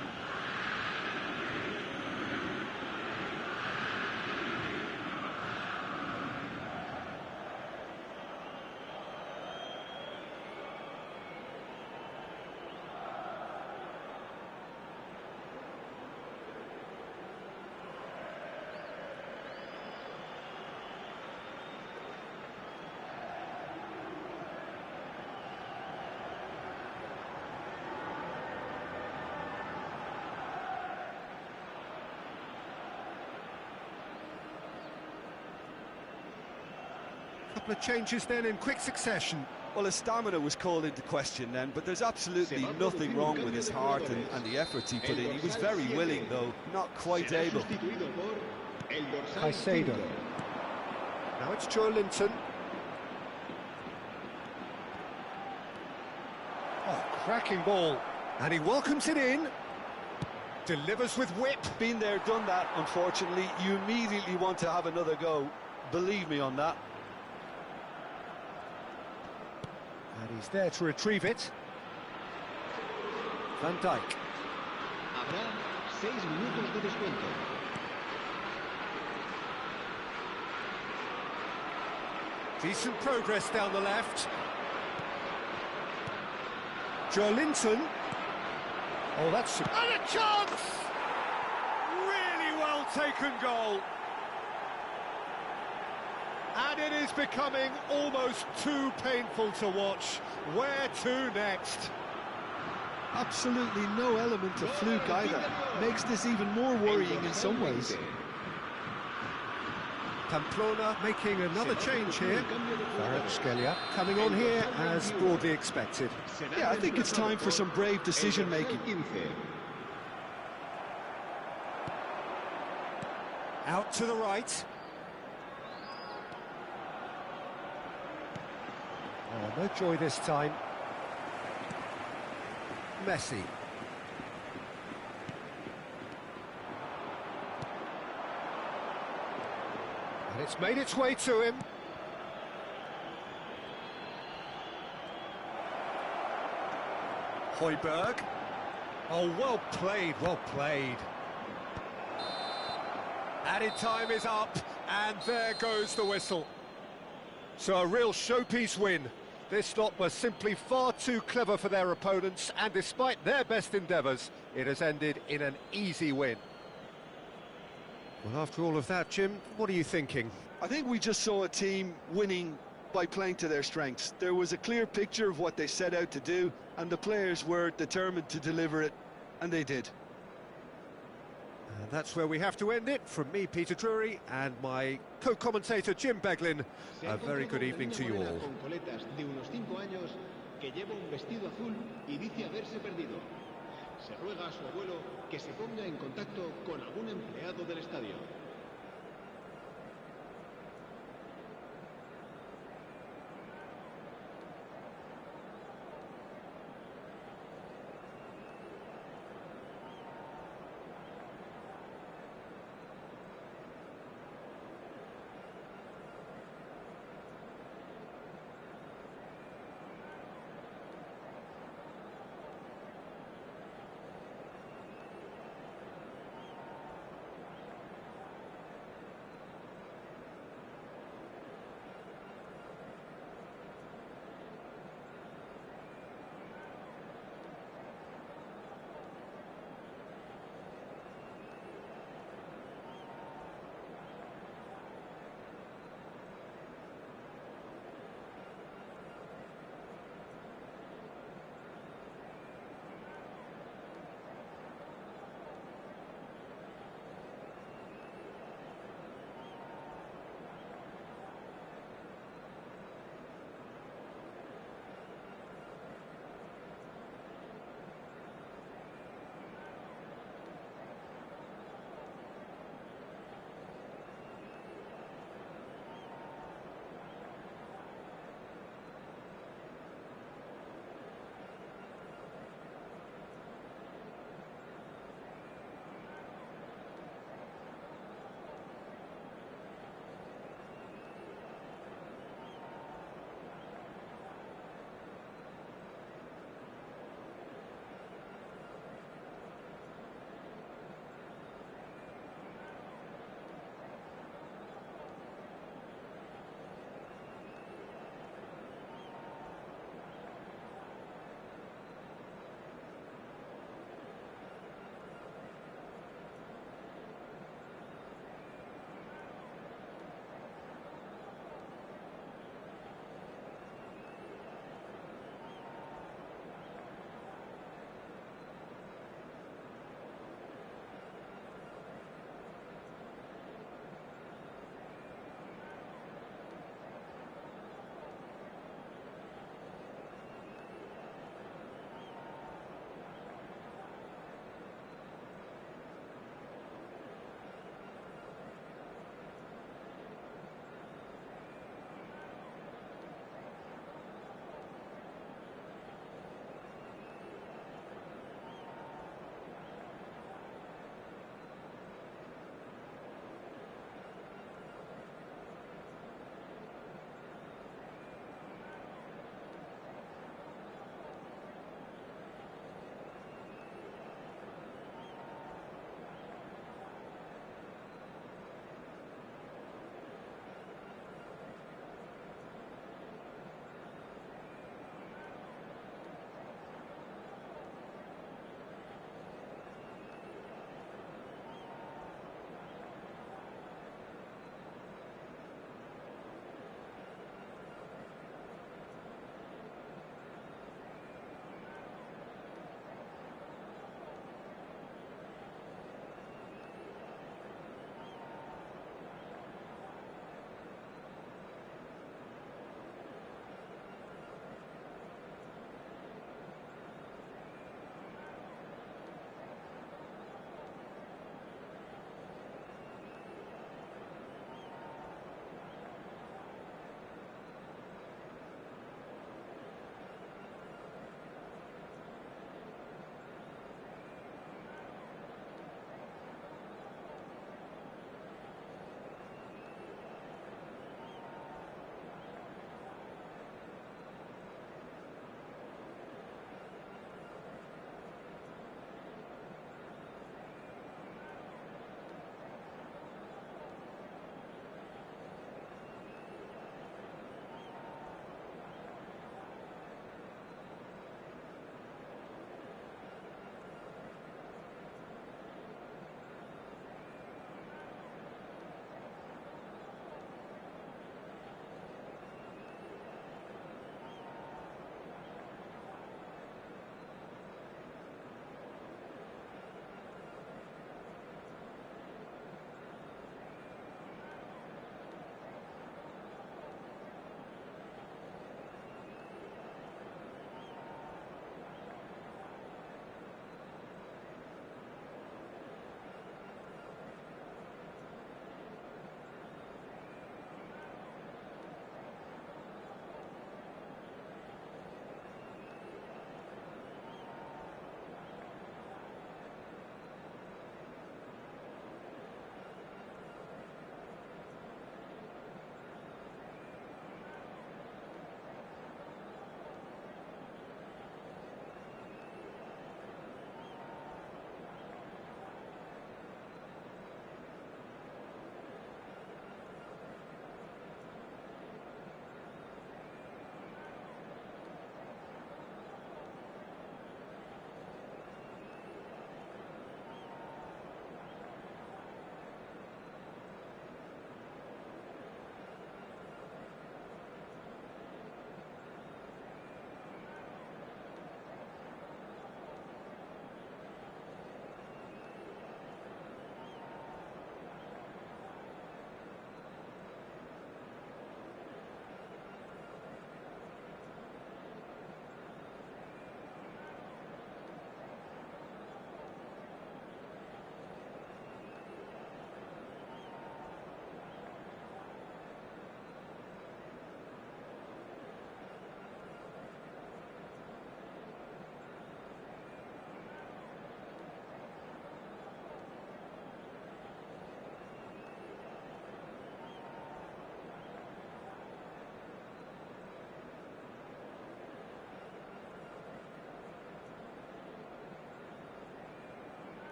Couple of changes then in quick succession. Well, his stamina was called into question then, but there's absolutely nothing wrong with his heart and the efforts he put in. He was very willing, though, not quite able. Caicedo. Now it's Joe Linton. Oh, cracking ball. And he welcomes it in. Delivers with whip. Been there, done that, unfortunately. You immediately want to have another go. Believe me on that. And he's there to retrieve it. Van Dijk. Habrá 6 minutos de descuento. Decent progress down the left. Joe Linton. Oh, that's... And a chance! Really well taken goal. And it is becoming almost too painful to watch. Where to next? Absolutely no element of fluke either. Makes this even more worrying in some ways. Pamplona making another change here. Kvaratskhelia coming on here as broadly expected. Yeah, I think it's time for some brave decision-making. Out to the right. Oh, no joy this time. Messi. And it's made its way to him. Højbjerg. Oh, well played, well played. Added time is up, and there goes the whistle. So a real showpiece win. This lot were simply far too clever for their opponents, and despite their best endeavours, it has ended in an easy win. Well, after all of that, Jim, what are you thinking? I think we just saw a team winning by playing to their strengths. There was a clear picture of what they set out to do, and the players were determined to deliver it, and they did. And that's where we have to end it. From me, Peter Drury, and my co-commentator, Jim Beglin, a very good evening to you all. Se ruega a su abuelo que se ponga en contacto con algún empleado del estadio.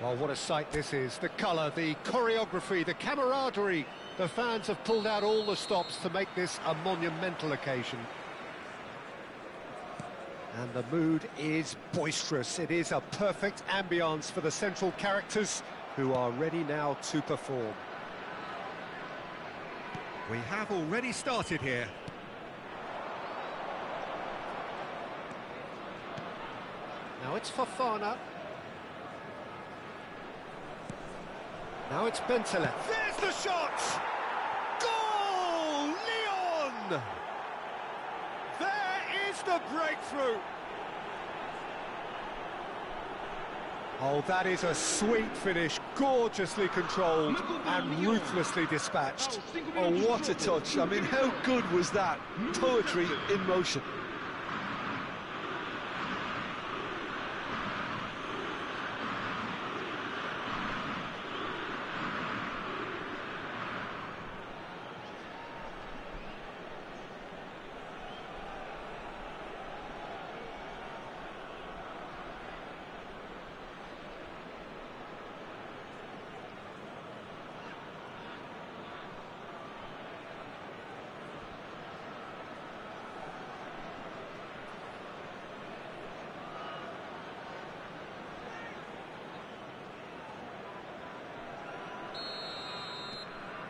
Oh, what a sight this is. The colour, the choreography, the camaraderie. The fans have pulled out all the stops to make this a monumental occasion. And the mood is boisterous. It is a perfect ambience for the central characters who are ready now to perform. We have already started here. Now it's Fofana. Now it's Bentaleb. There's the shot! Goal! Lyon! There is the breakthrough! Oh, that is a sweet finish, gorgeously controlled and ruthlessly dispatched. Oh, what a touch. I mean, how good was that? Poetry in motion.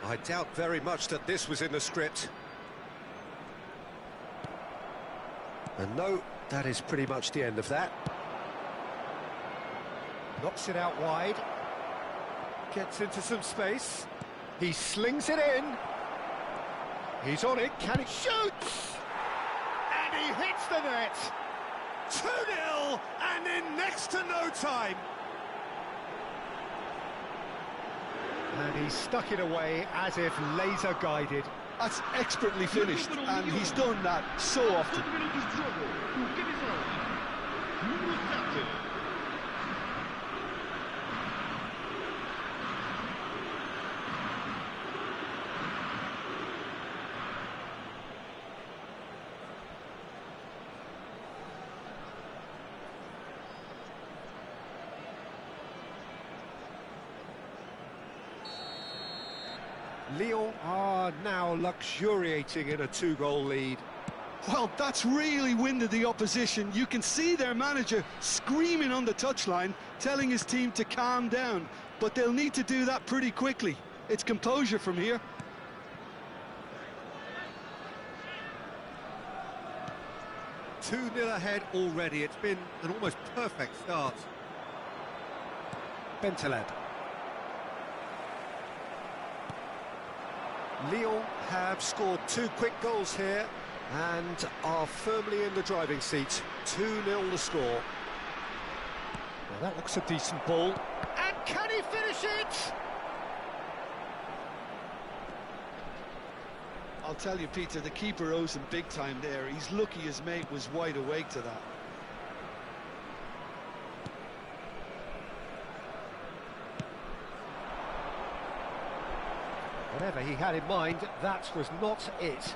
I doubt very much that this was in the script. And no, that is pretty much the end of that. Knocks it out wide. Gets into some space. He slings it in. He's on it. Can he shoot? And he hits the net. 2-0 and in next to no time. And he stuck it away as if laser-guided. That's expertly finished, and he's done that so often. Lyon are now luxuriating in a 2-goal lead. Well, that's really winded the opposition. You can see their manager screaming on the touchline, telling his team to calm down. But they'll need to do that pretty quickly. It's composure from here. Two-nil ahead already. It's been an almost perfect start. Bentaleb. Lyon have scored 2 quick goals here and are firmly in the driving seat. 2-0 the score. Now that looks a decent ball. And can he finish it? I'll tell you, Peter, the keeper owes him big time there. He's lucky his mate was wide awake to that. Whatever he had in mind, that was not it.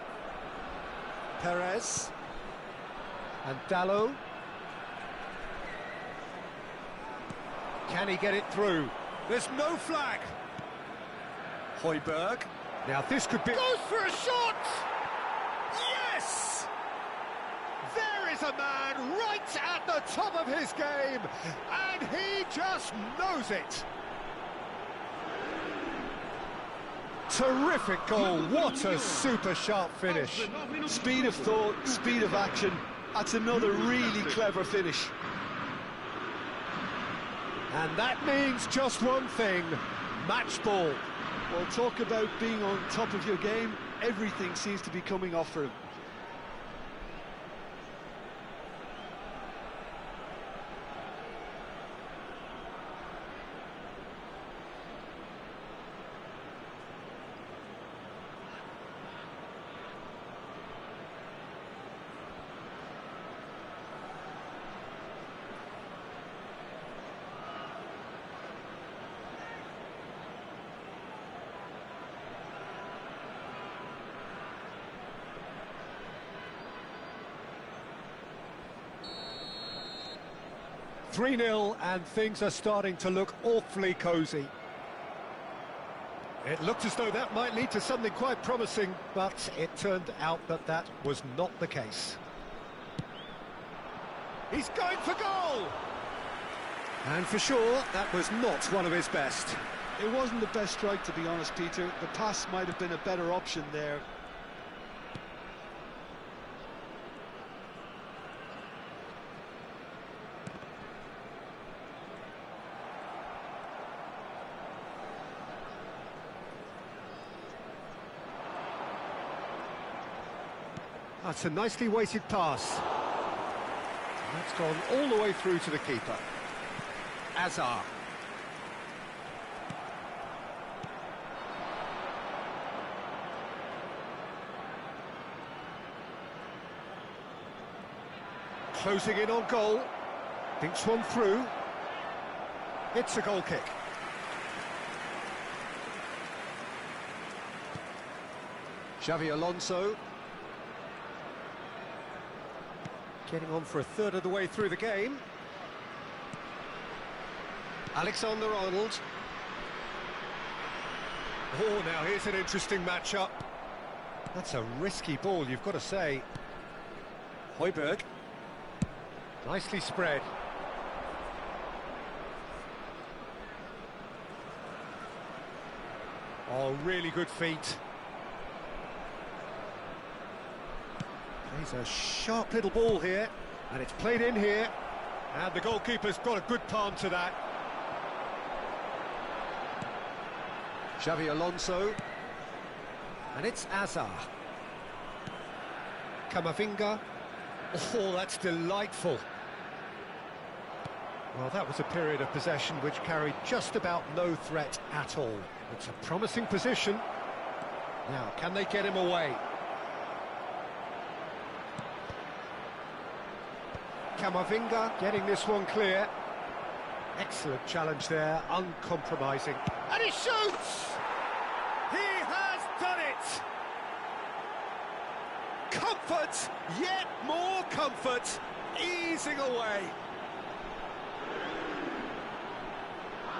Perez. And Dalot. Can he get it through? There's no flag. Højbjerg. Now this could be... Goes for a shot! Yes! There is a man right at the top of his game, and he just knows it. Terrific goal, what a super sharp finish. Speed of thought, speed of action, that's another really clever finish. And that means just one thing, match ball. Well, talk about being on top of your game, everything seems to be coming off for him. 3-0, and things are starting to look awfully cosy. It looked as though that might lead to something quite promising, but it turned out that that was not the case. He's going for goal! And for sure, that was not one of his best. It wasn't the best strike, to be honest, Peter. The pass might have been a better option there. That's a nicely weighted pass. That's gone all the way through to the keeper. Azar. Closing in on goal. Thinks one through. It's a goal kick. Xavi Alonso. Getting on for a third of the way through the game. Alexander-Arnold. Oh, now here's an interesting matchup. That's a risky ball, you've got to say. Højbjerg. Nicely spread. Oh, really good feet. Plays a sharp little ball here, and it's played in here, and the goalkeeper's got a good palm to that. Xavi Alonso, and it's Azar. Camavinga. Oh, that's delightful. Well, that was a period of possession which carried just about no threat at all. It's a promising position. Now, can they get him away? Camavinga getting this one clear. Excellent challenge there, uncompromising. And he shoots! He has done it! Comfort, yet more comfort, easing away.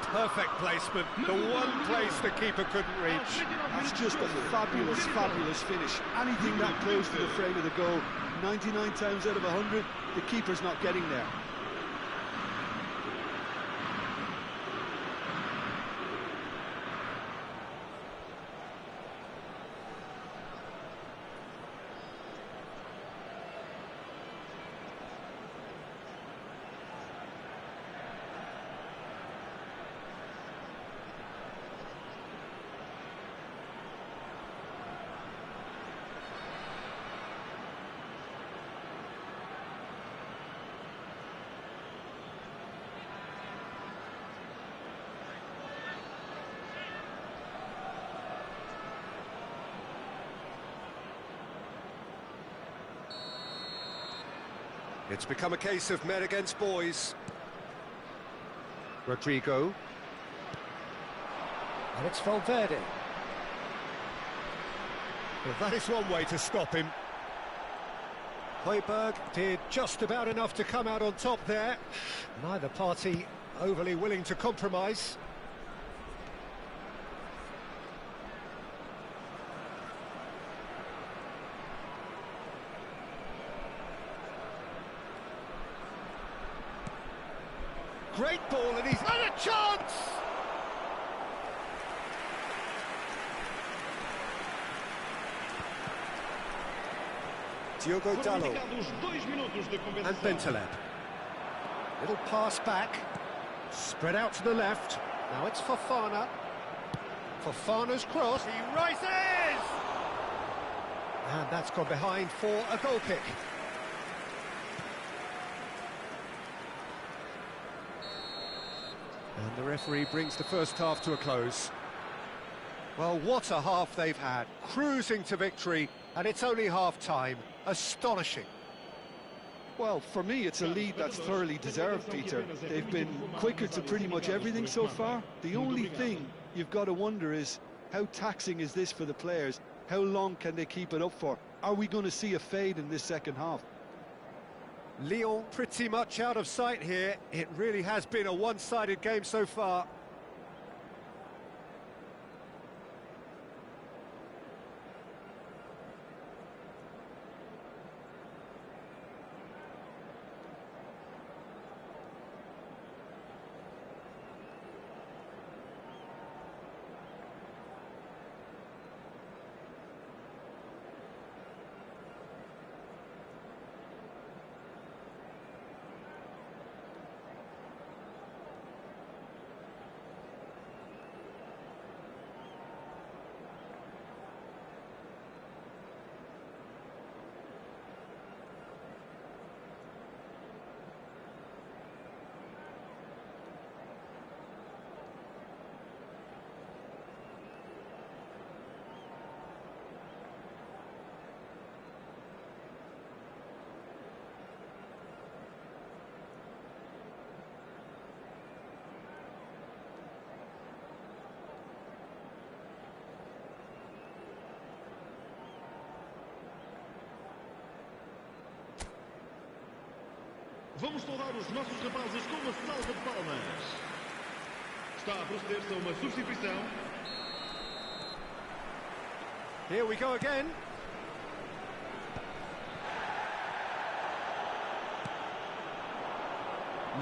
Perfect placement, the one place the keeper couldn't reach. That's just a fabulous, fabulous finish. Anything that close to the frame of the goal, 99 times out of 100, the keeper's not getting there. It's become a case of men against boys. Rodrigo. And it's Valverde. Well, that is one way to stop him. Højbjerg did just about enough to come out on top there. Neither party overly willing to compromise. Great ball, and he's had a chance! Diogo Dalot and Bentaleb. Little pass back, spread out to the left. Now it's Fofana. Fofana's cross, he rises! And that's gone behind for a goal kick. And the referee brings the first half to a close. Well, what a half they've had. Cruising to victory, and it's only half-time. Astonishing. Well, for me, it's a lead that's thoroughly deserved, Peter. They've been quicker to pretty much everything so far. The only thing you've got to wonder is, how taxing is this for the players? How long can they keep it up for? Are we going to see a fade in this second half? Lyon pretty much out of sight here. It really has been a one-sided game so far. Vamos saudar os nossos rapazes com uma salva de palmas. Está a proceder-se a uma substituição. Here we go again.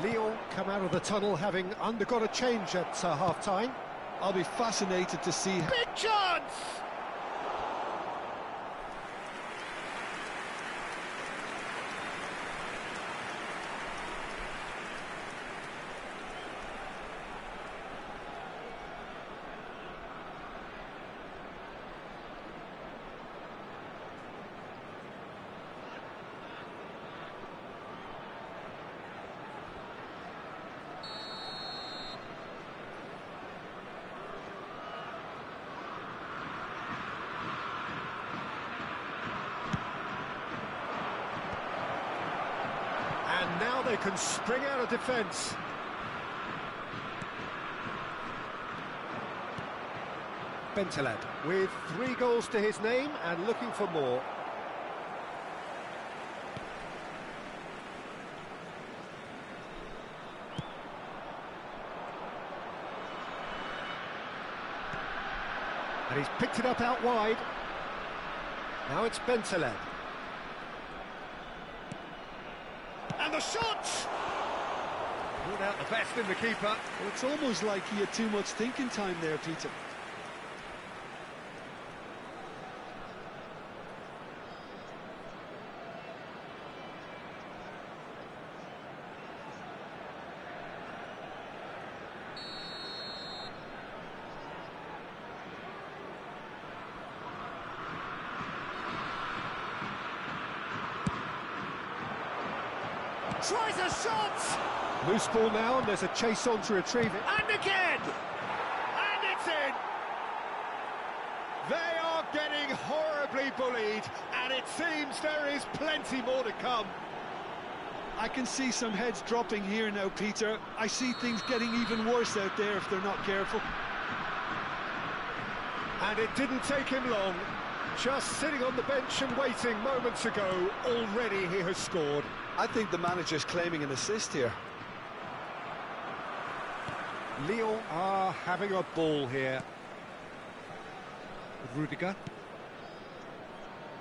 Lyon come out of the tunnel having undergone a change at half-time. I'll be fascinated to see... Big chance! And now they can spring out of defence. Bentaleb with 3 goals to his name and looking for more. And he's picked it up out wide. Now it's Bentaleb. And the shot! Ruled out the best in the keeper. Well, it's almost like he had too much thinking time there, Peter. Tries a shot! Loose ball now, and there's a chase on to retrieve it. And again! And it's in! They are getting horribly bullied, and it seems there is plenty more to come. I can see some heads dropping here now, Peter. I see things getting even worse out there if they're not careful. And it didn't take him long. Just sitting on the bench and waiting moments ago, already he has scored. I think the manager's claiming an assist here. Lyon are having a ball here. Rudiger.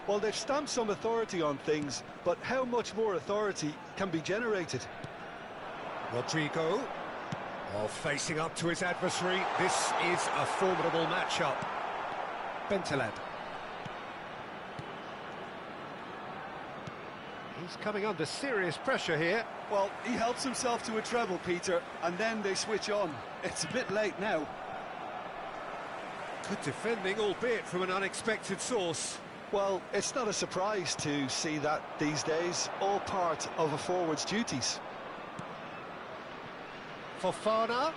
Well, they've stamped some authority on things, but how much more authority can be generated? Rodrigo. Oh, facing up to his adversary. This is a formidable matchup. Bentaleb. He's coming under serious pressure here. Well, he helps himself to a treble, Peter, and then they switch on. It's a bit late now. Good defending, albeit from an unexpected source. Well, it's not a surprise to see that these days, all part of a forward's duties. Fofana.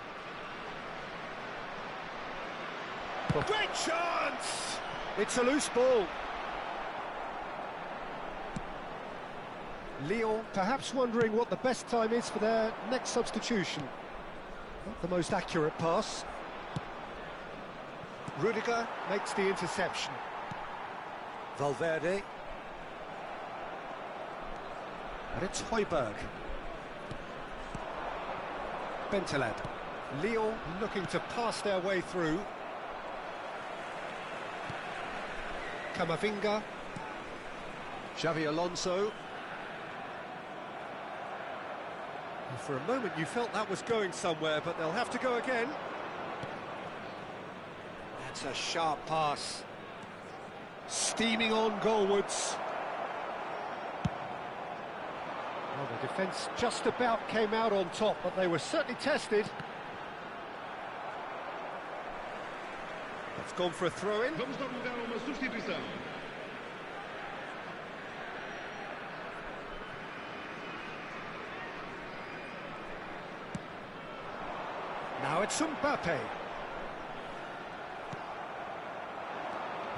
Great chance! It's a loose ball. Lyon perhaps wondering what the best time is for their next substitution. Not the most accurate pass. Rudiger makes the interception. Valverde. And it's Højbjerg. Bentaleb. Lyon looking to pass their way through. Camavinga. Xavi Alonso. And for a moment you felt that was going somewhere, but they'll have to go again. That's a sharp pass. Steaming on goalwards. Well, the defence just about came out on top, but they were certainly tested. It's gone for a throw-in. Vamos dar lugar a uma substituição. Now it's Mbappe.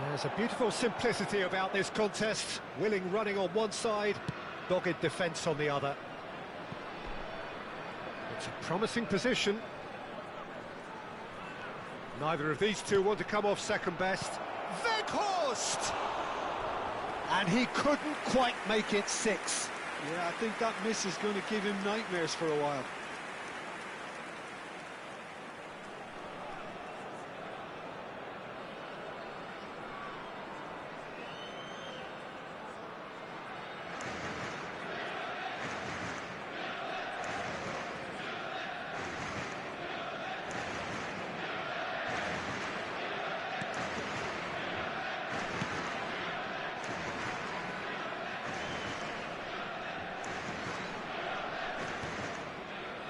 There's a beautiful simplicity about this contest. Willing running on one side, dogged defence on the other. It's a promising position. Neither of these two want to come off second best. Weghorst! And he couldn't quite make it 6. Yeah, I think that miss is going to give him nightmares for a while.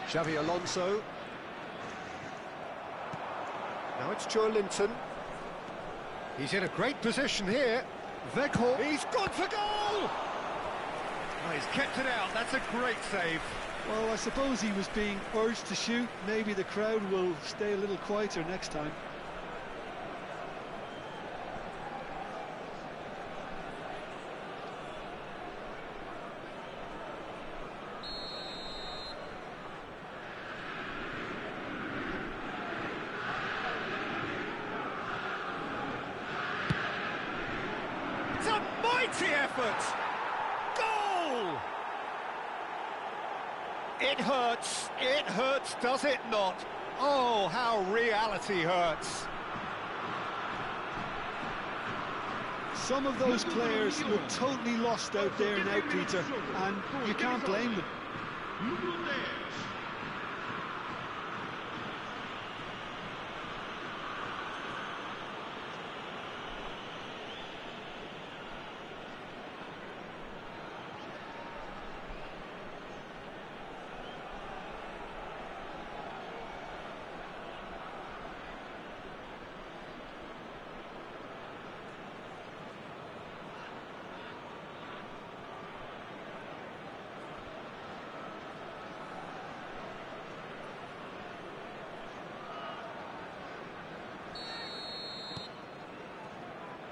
Xavi Alonso. Now it's Joelinton. He's in a great position here. Weghorst. He's gone for goal! Oh, he's kept it out. That's a great save. Well, I suppose he was being urged to shoot. Maybe the crowd will stay a little quieter next time. It's a mighty effort! Goal! It hurts, does it not? Oh, how reality hurts. Some of those players look totally lost out there now, Peter, and you can't blame them. Número 10.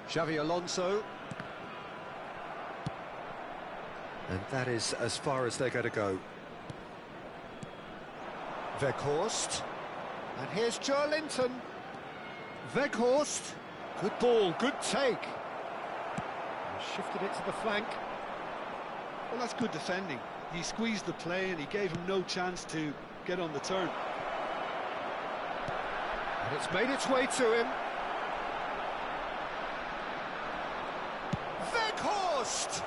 Xavi Alonso. And that is as far as they're going to go. Weghorst. And here's Joelinton. Weghorst. Good ball, good take. And shifted it to the flank. Well, that's good defending. He squeezed the play and he gave him no chance to get on the turn. And it's made its way to him. Weghorst!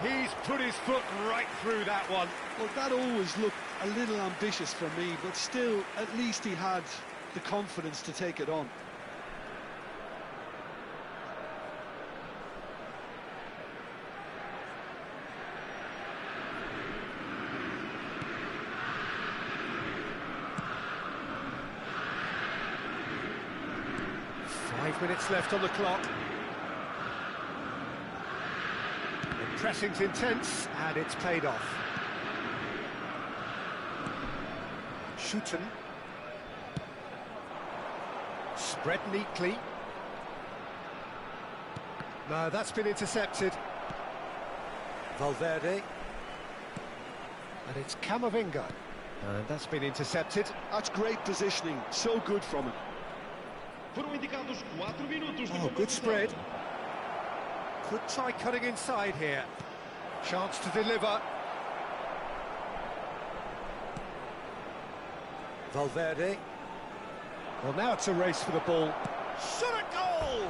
He's put his foot right through that one. Well, that always looked a little ambitious for me, but still, at least he had the confidence to take it on. Five minutes left on the clock. The pressing's intense, and it's paid off. Shooten. Spread neatly. No, that's been intercepted. Valverde. And it's Camavinga. And that's been intercepted. That's great positioning, so good from him. Foram indicados 4 minutos de Oh, good compensação. spread. Could try cutting inside here. Chance to deliver. Valverde. Well, now it's a race for the ball. Shot at goal!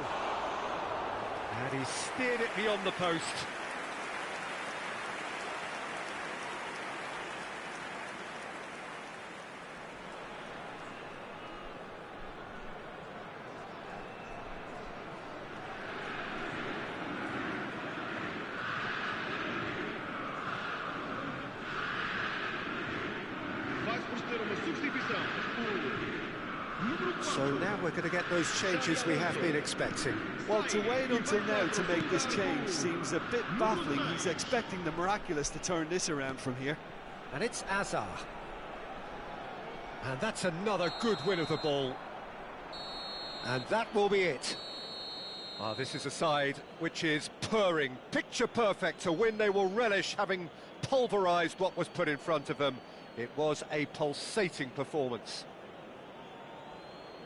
And he steered it beyond the post. So now we're going to get those changes we have been expecting. Well, to wait until now to make this change seems a bit baffling. He's expecting the miraculous to turn this around from here. And it's Azar. And that's another good win of the ball. And that will be it. This is a side which is purring, picture perfect, a win they will relish, having pulverised what was put in front of them. It was a pulsating performance.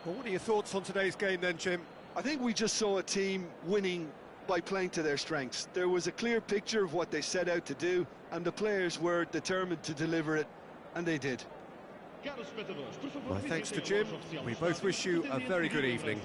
Well, what are your thoughts on today's game then, Jim? I think we just saw a team winning by playing to their strengths. There was a clear picture of what they set out to do, and the players were determined to deliver it, and they did. My thanks to Jim. We both wish you a very good evening.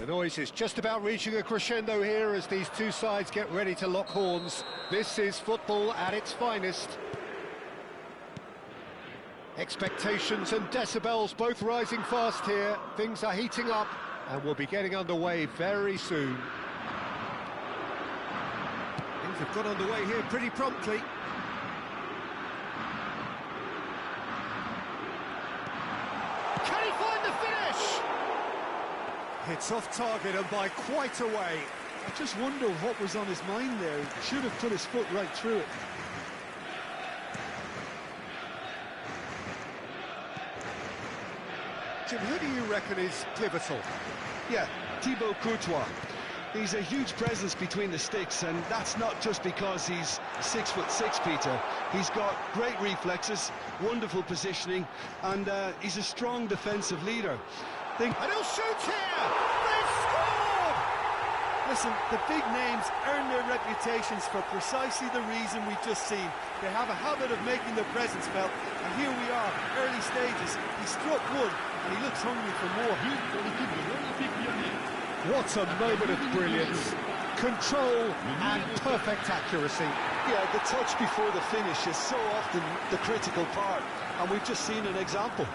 The noise is just about reaching a crescendo here as these two sides get ready to lock horns. This is football at its finest. Expectations and decibels both rising fast here. Things are heating up and we'll be getting underway very soon. Things have got underway here pretty promptly. Can he find the finish? It's off target and by quite a way. I just wonder what was on his mind there. He should have put his foot right through it. Jim, who do you reckon is pivotal? Yeah, Thibaut Courtois. He's a huge presence between the sticks, and that's not just because he's 6'6", Peter. He's got great reflexes, wonderful positioning, and he's a strong defensive leader. And he'll shoot here! They've scored! Listen, the big names earn their reputations for precisely the reason we've just seen. They have a habit of making their presence felt, and here we are, early stages. He struck one, and he looks hungry for more. What a moment of brilliance. Control and perfect accuracy. Yeah, the touch before the finish is so often the critical part, and we've just seen an example.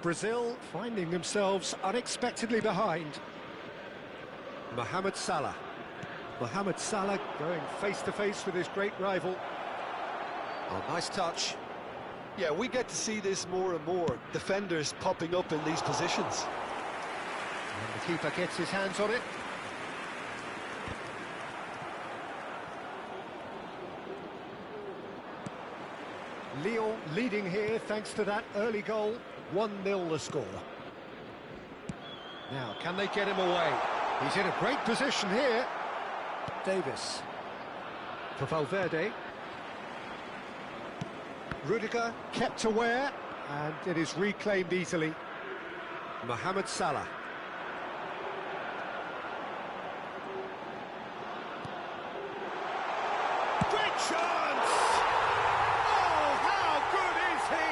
Brazil finding themselves unexpectedly behind. Mohamed Salah. Mohamed Salah going face-to-face with his great rival. Oh, nice touch. Yeah, we get to see this more and more. Defenders popping up in these positions. And the keeper gets his hands on it. Lyon leading here thanks to that early goal. 1-0 the score. Now, can they get him away? He's in a great position here. Davis. For Valverde. Rudiger kept aware, and it is reclaimed easily. Mohamed Salah. Great chance! Oh, how good is he?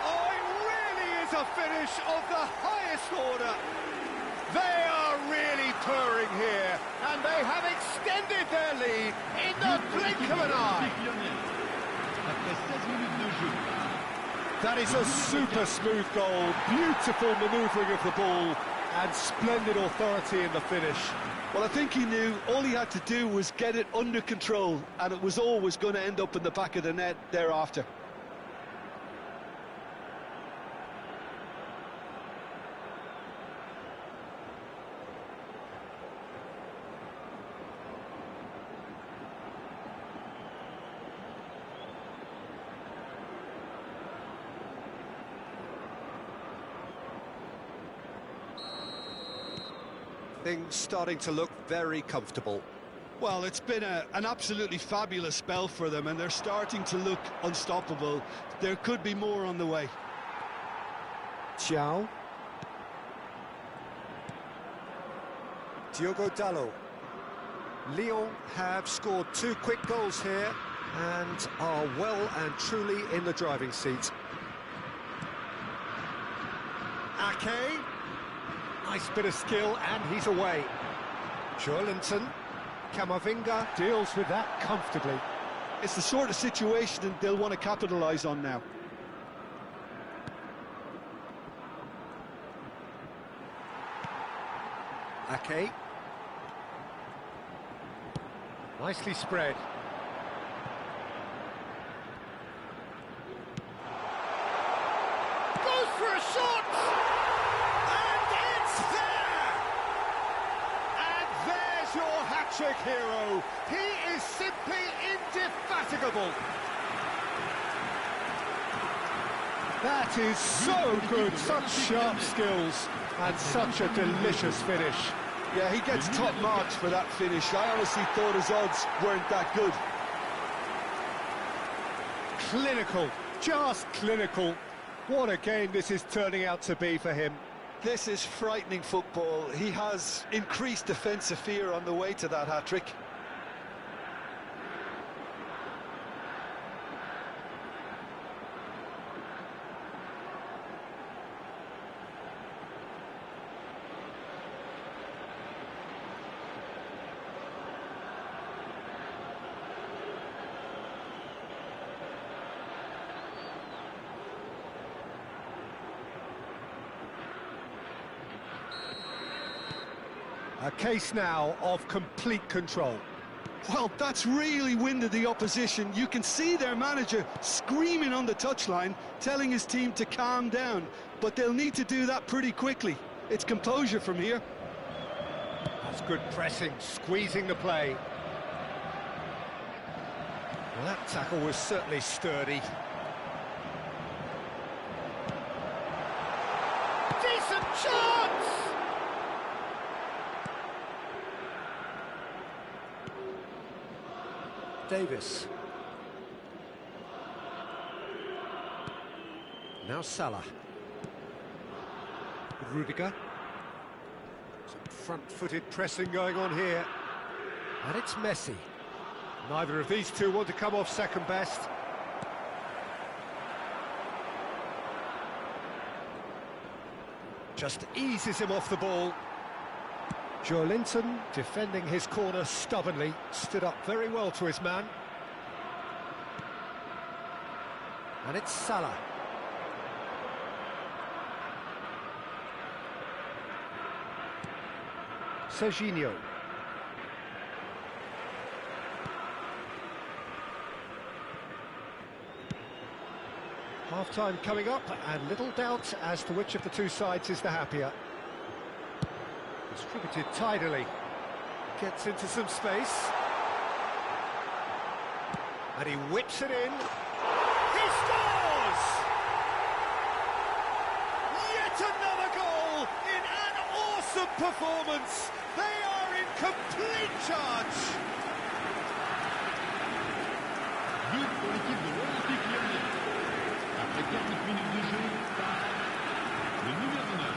Oh, it really is a finish of the highest order. They are really purring here, and they have extended their lead in the blink of an eye. That is a super smooth goal, beautiful manoeuvring of the ball, and splendid authority in the finish. Well, I think he knew all he had to do was get it under control, and it was always going to end up in the back of the net thereafter. Things starting to look very comfortable. Well, it's been an absolutely fabulous spell for them, and they're starting to look unstoppable. There could be more on the way. Thiaw. Diogo Dalot. Lyon have scored 2 quick goals here and are well and truly in the driving seat. Ake. Nice bit of skill, and he's away. Joelinton. Camavinga deals with that comfortably. It's the sort of situation they'll want to capitalise on now. Ake. Nicely spread. Goes for a shot! And it's there! And there's your hat-trick hero. He is simply indefatigable. That is so good, such sharp skills, and such a delicious finish. Yeah, he gets top marks for that finish. I honestly thought his odds weren't that good. Clinical, just clinical. What a game this is turning out to be for him. This is frightening football. He has increased defensive fear on the way to that hat-trick. A case now of complete control. Well, that's really winded the opposition. You can see their manager screaming on the touchline, telling his team to calm down. But they'll need to do that pretty quickly. It's composure from here. That's good pressing, squeezing the play. Well, that tackle was certainly sturdy. Decent chance! Davis. Now Salah. Rudiger. Some front-footed pressing going on here. And it's Messi. Neither of these two want to come off second best. Just eases him off the ball. Joelinton, defending his corner stubbornly, stood up very well to his man. And it's Salah. Serginho. Half-time coming up, and little doubt as to which of the two sides is the happier. Distributed tidily. Gets into some space. And he whips it in. He scores! Yet another goal in an awesome performance. They are in complete charge. But pour l'équipe de l'Olympique Lyonnais. Après 40 minutes de jeu, le numéro 9.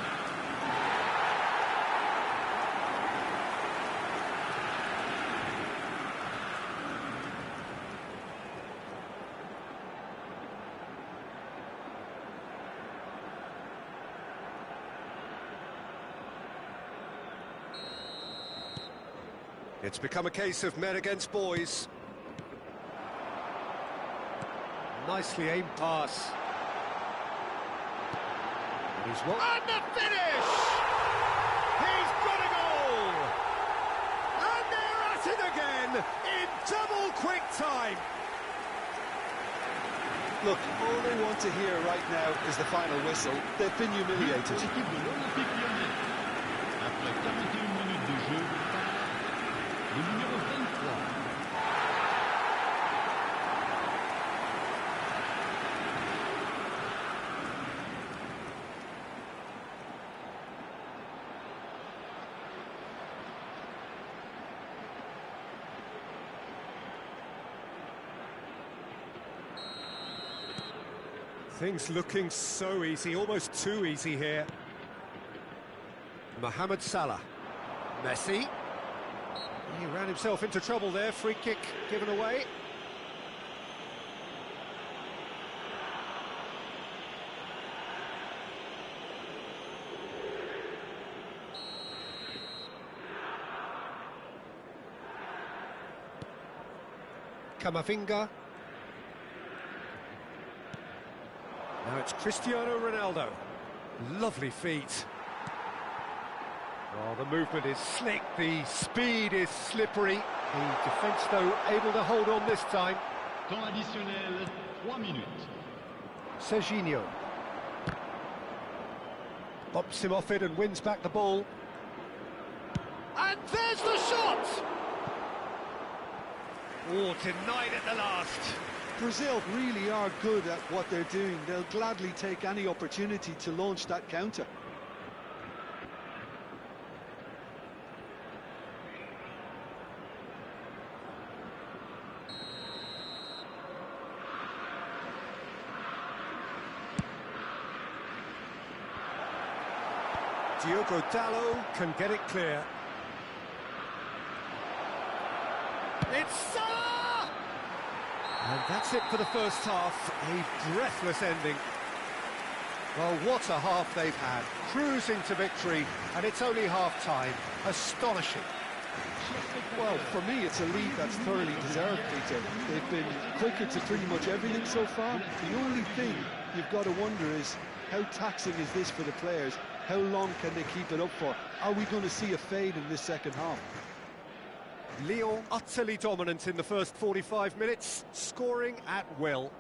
It's become a case of men against boys. Nicely aimed pass. And the finish! He's got a goal! And they're at it again in double quick time. Look, all they want to hear right now is the final whistle. They've been humiliated. Pour l'équipe de l'Olympique Lyonnais. Après 41 minutes de jeu, le numéro 23. Things looking so easy, almost too easy here. Mohamed Salah. Messi. He ran himself into trouble there, free kick given away. Camavinga. Now it's Cristiano Ronaldo. Lovely feet. Oh, the movement is slick, the speed is slippery. The defence, though, able to hold on this time. Temps additionnel, 3 minutes. Serginho. Bops him off it and wins back the ball. And there's the shot! Oh, denied at the last. Brazil really are good at what they're doing. They'll gladly take any opportunity to launch that counter. Diogo Dalot can get it clear. It's Salah! And that's it for the first half, a breathless ending. Well, what a half they've had, cruising to victory, and it's only half-time. Astonishing. Well, for me, it's a lead that's thoroughly deserved, Peter. They've been quicker to pretty much everything so far. The only thing you've got to wonder is, how taxing is this for the players? How long can they keep it up for? Are we going to see a fade in this second half? Lyon utterly dominant in the first 45 minutes, scoring at will.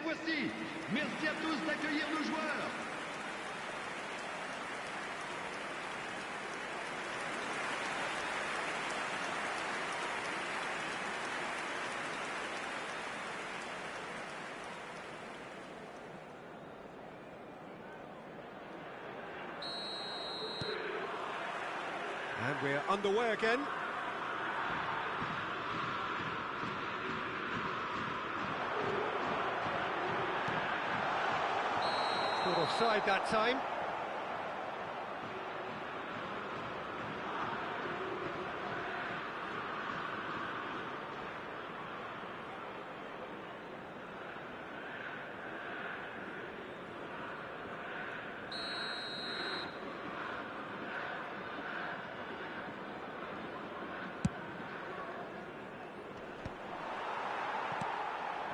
les voici. Merci à tous d'accueillir nos joueurs. And we're underway again. Caught offside that time.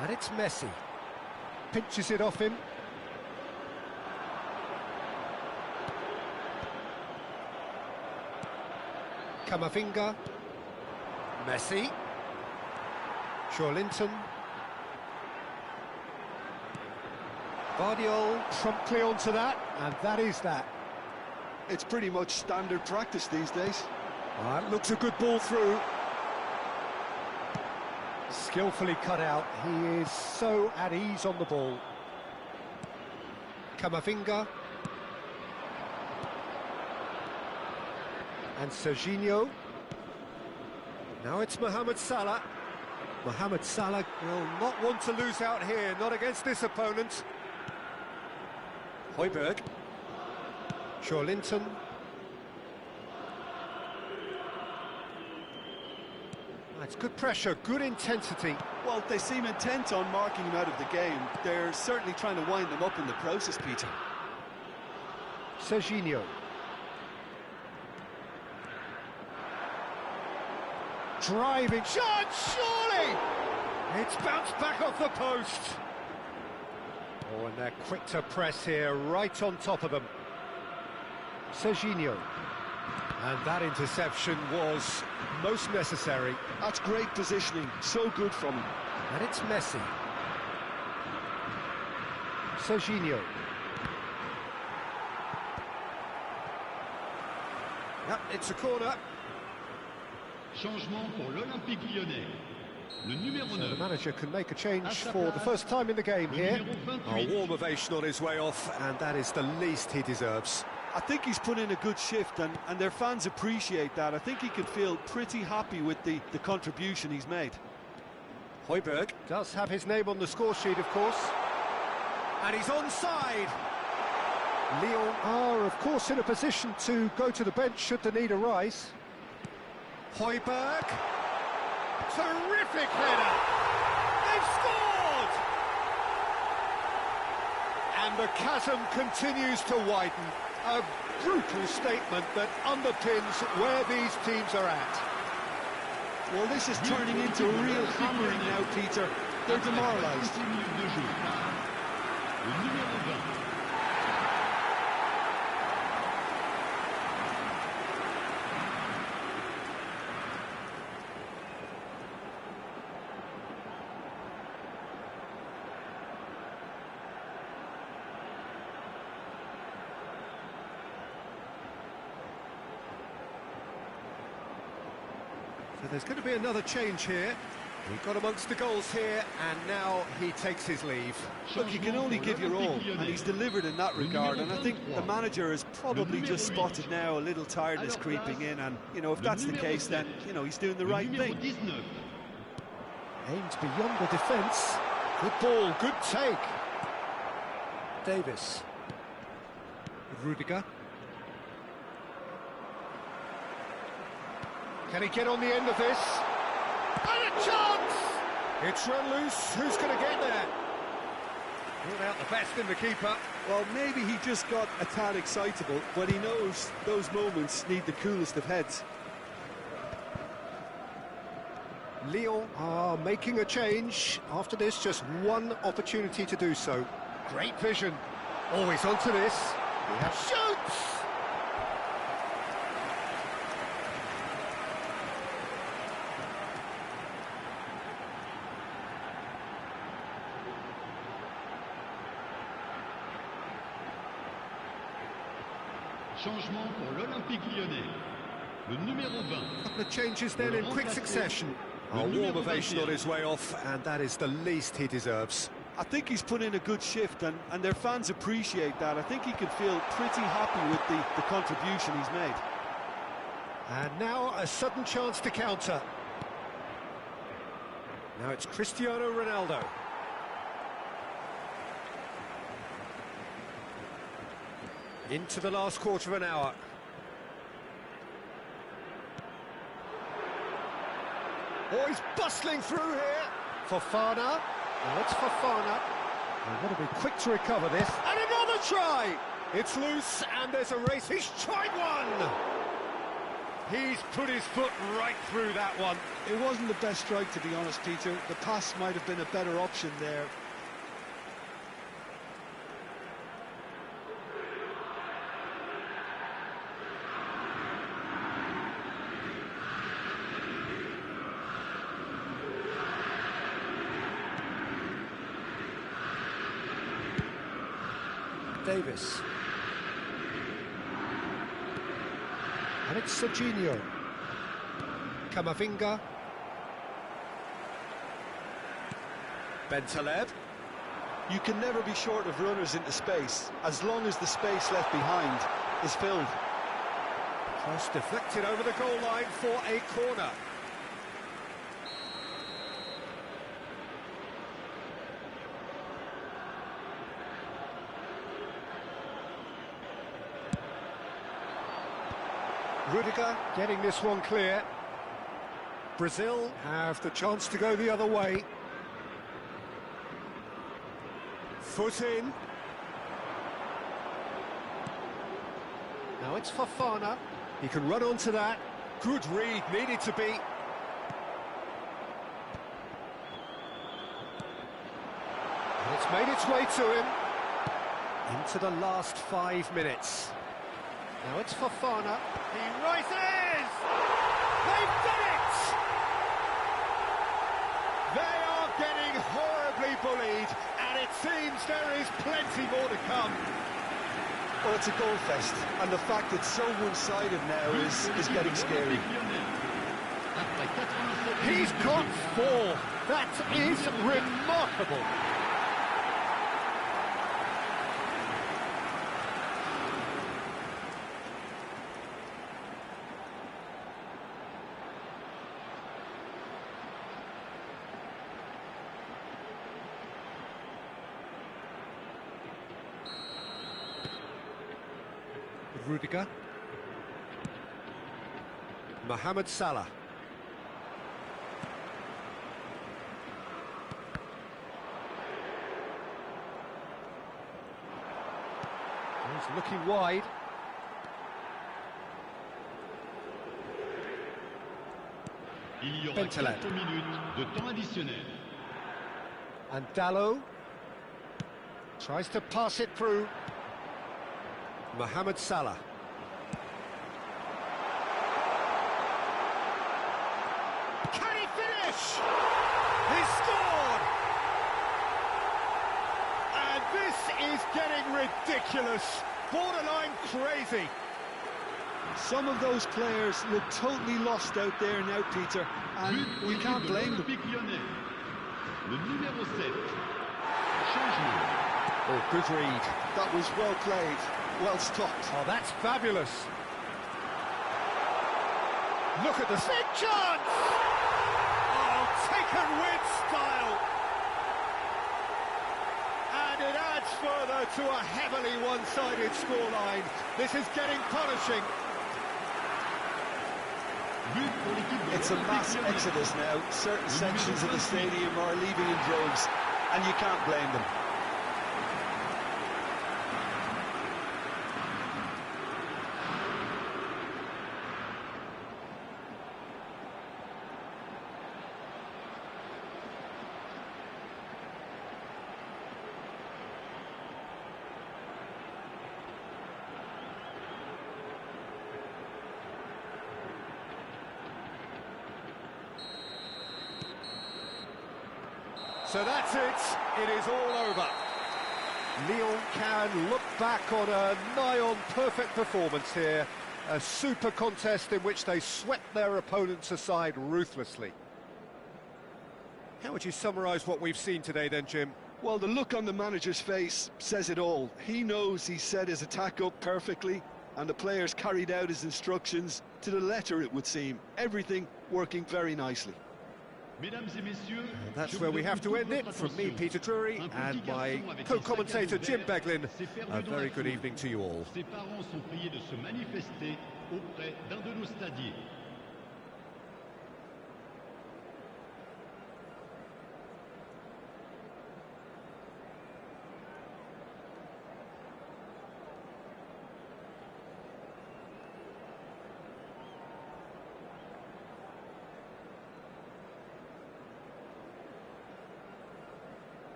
And it's Messi. Pinches it off him. Camavinga. Messi. Linton. Guardiola promptly onto that, and that is that. It's pretty much standard practice these days. That looks a good ball through. Skillfully cut out. He is so at ease on the ball. Camavinga. And Serginho. Now it's Mohamed Salah. Mohamed Salah will not want to lose out here, not against this opponent. Højbjerg. Linton. It's good pressure, good intensity. Well, they seem intent on marking him out of the game. They're certainly trying to wind them up in the process, Peter. Serginho. Driving shot, surely! It's bounced back off the post. Oh, and they're quick to press here, right on top of them. Serginho. And that interception was most necessary. That's great positioning, so good from him. And it's Messi. Serginho. Yep, it's a corner. Changement pour l'Olympique Lyonnais. Le numéro 9. The manager can make a change for the first time in the game here. A warm ovation on his way off, and that is the least he deserves. I think he's put in a good shift, and their fans appreciate that. I think he can feel pretty happy with the contribution he's made. Højbjerg does have his name on the score sheet, of course. And he's onside. Lyon are, of course, in a position to go to the bench should the need arise. Højbjerg. Terrific header. They've scored! And the chasm continues to widen. A brutal statement that underpins where these teams are at. Well, this is turning into a real hammering now, Peter. They're demoralised. So there's going to be another change here. He got amongst the goals here, and now he takes his leave. Look, you can only give your all, and he's delivered in that regard, and I think the manager has probably just spotted now a little tiredness creeping in, and, you know, if that's the case, then, you know, he's doing the right thing. Aims beyond the defence. Good ball, good take. Davis. Rudiger. Can he get on the end of this? And a chance! It's run loose. Who's going to get there? Brought out the best in the keeper. Well, maybe he just got a tad excitable, but he knows those moments need the coolest of heads. Lyon are making a change. After this, just one opportunity to do so. Great vision. Always onto this. Shoots! Changement pour l'Olympique Lyonnais. Le numéro 20. Couple of changes then in quick succession. A warm ovation on his way off, and that is the least he deserves. I think he's put in a good shift, and their fans appreciate that. I think he can feel pretty happy with the contribution he's made. And now a sudden chance to counter. Now it's Cristiano Ronaldo. Into the last quarter of an hour. Oh, he's bustling through here. Fofana. Now it's Fofana. They've got to be quick to recover this. And another try! It's loose, and there's a race. He's tried one! He's put his foot right through that one. It wasn't the best strike, to be honest, Peter. The pass might have been a better option there. Davis. And it's Serginho. Camavinga. Bentaleb. You can never be short of runners into space, as long as the space left behind is filled. Cross deflected over the goal line for a corner. Rudiger getting this one clear. Brazil have the chance to go the other way. Foot in. Now it's Fofana. He can run onto that. Good read, needed to be. And it's made its way to him. Into the last 5 minutes. Now it's Fofana. He rises! They've done it! They are getting horribly bullied, and it seems there is plenty more to come. Well, it's a goal fest, and the fact it's so one-sided now is getting scary. He's got 4. That is remarkable. Rudiger. Mohamed Salah. He's looking wide. Il y aura Bentaleb. 4 minutes de temps additionnel. And Dalot tries to pass it through. Mohamed Salah. Can he finish? He scored! And this is getting ridiculous. Borderline crazy. Some of those players look totally lost out there now, Peter, and we can't blame them. Lyonnais. Le numéro 7. Changement. Oh, good read. That was well played, well stopped. Oh, that's fabulous. Look at the big chance! Oh, taken with style. And it adds further to a heavily one-sided scoreline. This is getting punishing. It's a mass exodus now. Certain sections of the stadium are leaving in droves, and you can't blame them. So that's it. It is all over. Lyon can look back on a nigh-on perfect performance here. A super contest in which they swept their opponents aside ruthlessly. How would you summarise what we've seen today then, Jim? Well, the look on the manager's face says it all. He knows he set his attack up perfectly, and the players carried out his instructions to the letter, it would seem. Everything working very nicely. And that's where we have to end it. From me, Peter Drury, and my co-commentator, Jim Beglin, a very good evening to you all. Ses parents sont priés de se manifester auprès d'un de nos stadiers.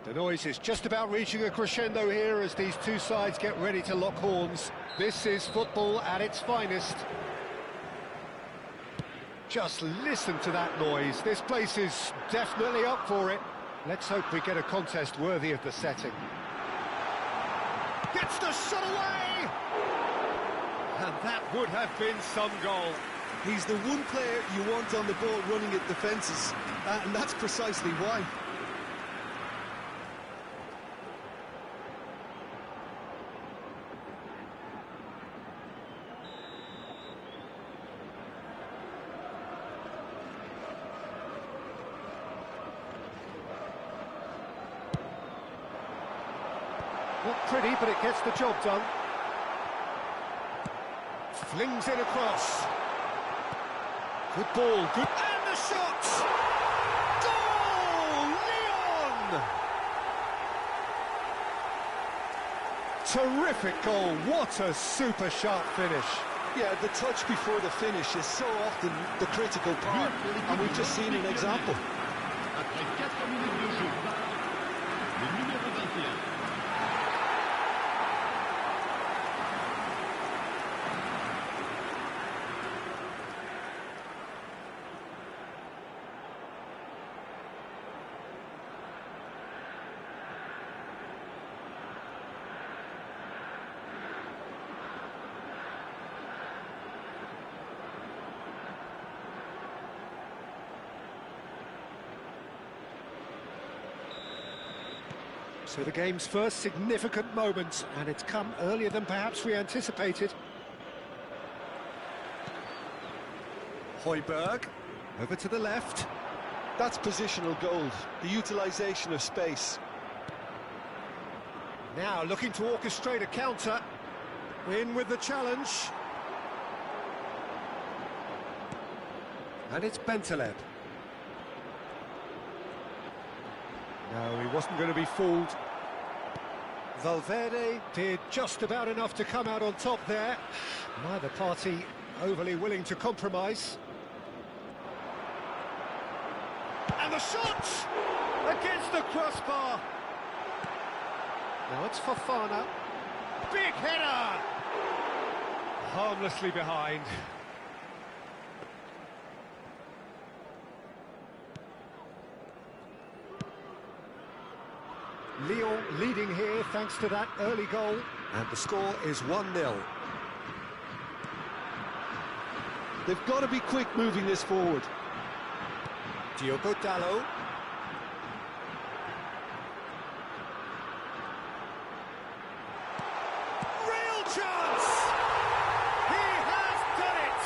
The noise is just about reaching a crescendo here as these two sides get ready to lock horns. This is football at its finest. Just listen to that noise. This place is definitely up for it. Let's hope we get a contest worthy of the setting. Gets the shot away! And that would have been some goal. He's the one player you want on the ball running at defences, and that's precisely why. Not pretty, but it gets the job done. Flings it across. Good ball, good... And the shot! terrific goal. What a super sharp finish. Yeah, the touch before the finish is so often the critical part, and we've just seen an example. Après 4 minutes de jeu, le numéro 21. So the game's first significant moment, and it's come earlier than perhaps we anticipated. Højbjerg, over to the left. That's positional gold, the utilisation of space. Now looking to orchestrate a counter. In with the challenge. And it's Bentaleb. No, he wasn't going to be fooled. Valverde did just about enough to come out on top there. Neither party overly willing to compromise. And the shot! Against the crossbar! Now it's Fofana. Big header! Harmlessly behind. Lyon leading here thanks to that early goal, and the score is 1-0. They've got to be quick moving this forward. Diogo Dalot. Real chance! He has done it!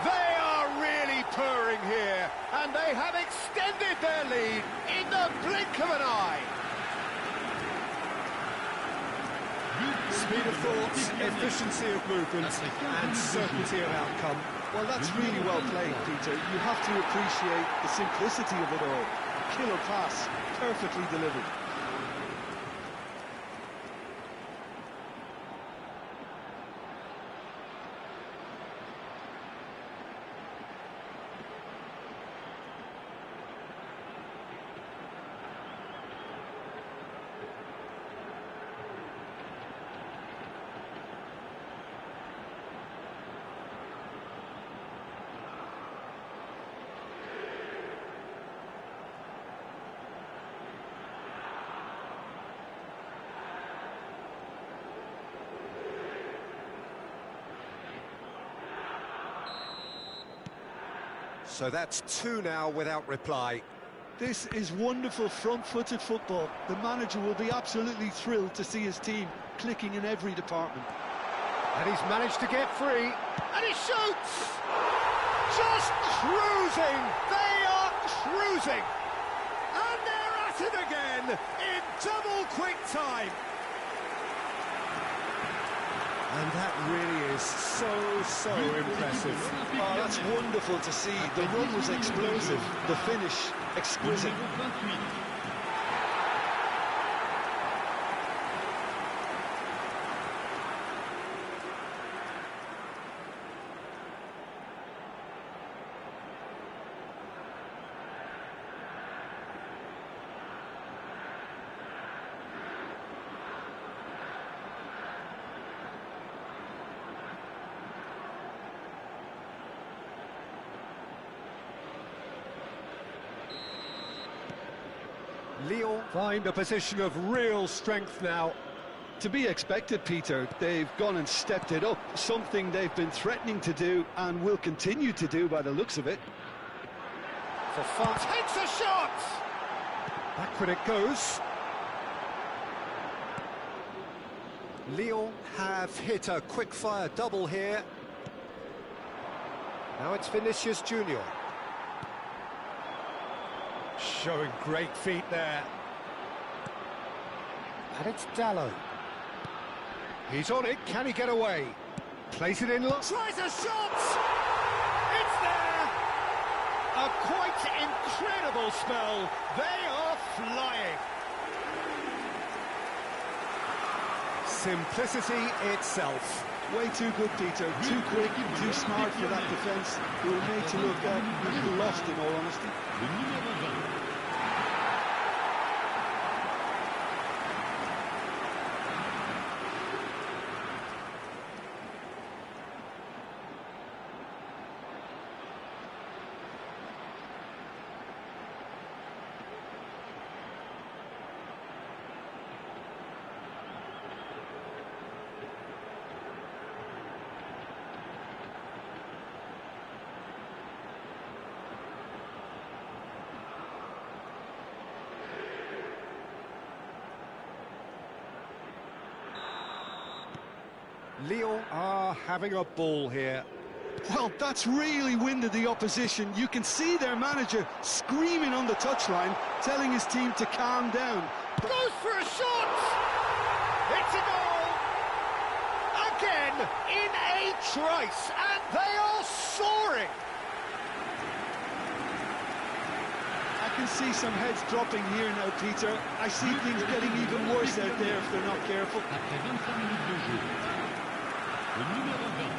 They are really purring here, and they have extended their lead in the blink of an eye. Speed of thought, efficiency of movement, and certainty of outcome. Well, that's really well played, Peter. You have to appreciate the simplicity of it all. Killer pass, perfectly delivered. So that's 2 now without reply. This is wonderful front-footed football. The manager will be absolutely thrilled to see his team clicking in every department. And he's managed to get free. And he shoots! Just cruising! They are cruising! And they're at it again in double quick time. And that really is so impressive. Oh, that's wonderful to see. The run was explosive, the finish exquisite. Lyon find a position of real strength now. To be expected, Peter. They've gone and stepped it up, something they've been threatening to do and will continue to do by the looks of it. Fofana takes a shot! Backward it goes. Lyon have hit a quick-fire double here. Now it's Vinicius Junior. Showing great feet there. And it's Dalot. He's on it, can he get away? Plays it in, tries a shot! It's there! A quite incredible spell. They are flying. simplicity itself. Way too good, Peter. Too quick, too smart for that defence. We were made to look a little lost, in all honesty. Le numéro 20. Lyon are having a ball here. Well, that's really winded the opposition. You can see their manager screaming on the touchline, telling his team to calm down. Goes for a shot! It's a goal! Again, in a trice, and they are soaring! I can see some heads dropping here now, Peter. I see things getting even worse out there if they're not careful. Après 25 minutes de jeu. Le numéro 20.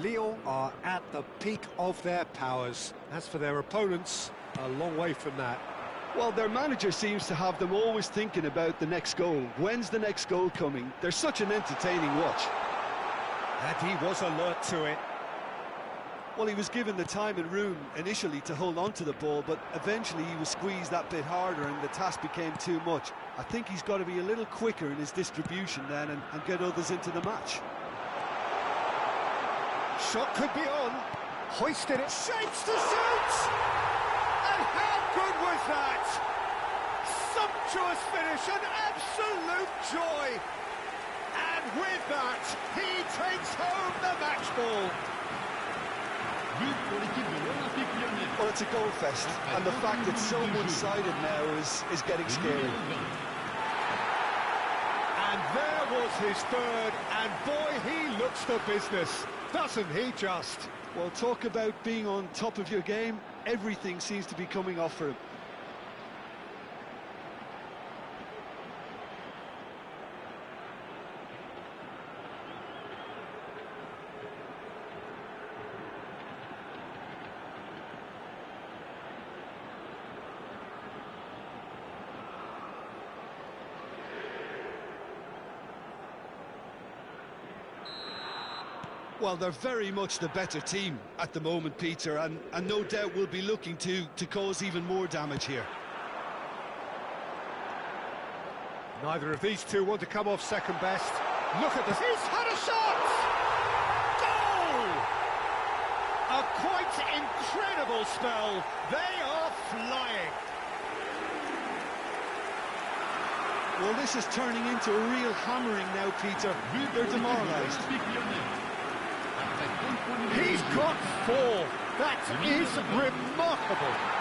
Lyon are at the peak of their powers. As for their opponents, a long way from that. Well, their manager seems to have them always thinking about the next goal. When's the next goal coming? They're such an entertaining watch. And he was alert to it. Well, he was given the time and room initially to hold on to the ball, but eventually he was squeezed that bit harder and the task became too much. I think he's got to be a little quicker in his distribution then and get others into the match. Shot could be on. Hoisted it. Shapes to shoot! And how good was that? Sumptuous finish, an absolute joy. And with that, he takes home the match ball. But pour l'équipe de l'Olympique Lyonnais. Well, it's a goal fest, and the fact it's so one-sided now is getting scary. And there was his third, and boy, he looks the business, doesn't he just? Well, talk about being on top of your game. Everything seems to be coming off for him. Well, they're very much the better team at the moment, Peter, and no doubt will be looking to cause even more damage here. Neither of these two want to come off second best. Look at this. He's had a shot! Goal! A quite incredible spell. They are flying. Well, this is turning into a real hammering now, Peter. They're demoralised. He's got 4. That is remarkable.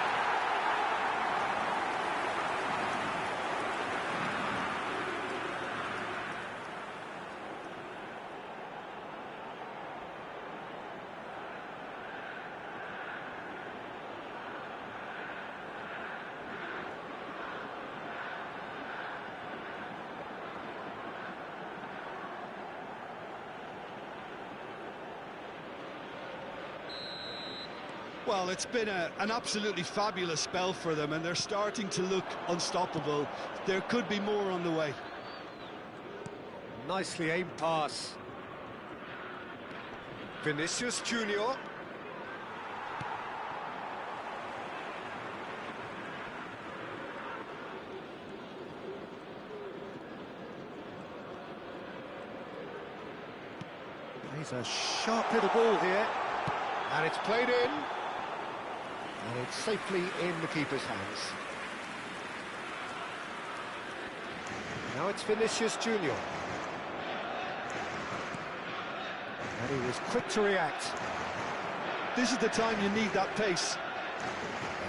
Well, it's been an absolutely fabulous spell for them, and they're starting to look unstoppable. There could be more on the way. Nicely aimed pass. Vinicius Junior. Plays a sharp little ball here. And it's played in. And it's safely in the keeper's hands. Now it's Vinicius Junior. And he was quick to react. This is the time you need that pace.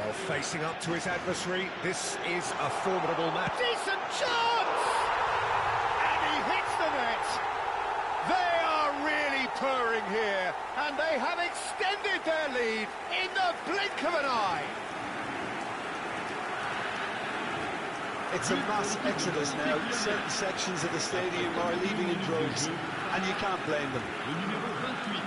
Well, facing up to his adversary, this is a formidable match. Decent chance! And he hits the net! They are really purring here, and they have extended their lead in the blink of an eye. It's a mass exodus now. Certain sections of the stadium are leaving in droves, and you can't blame them. Le numéro 28.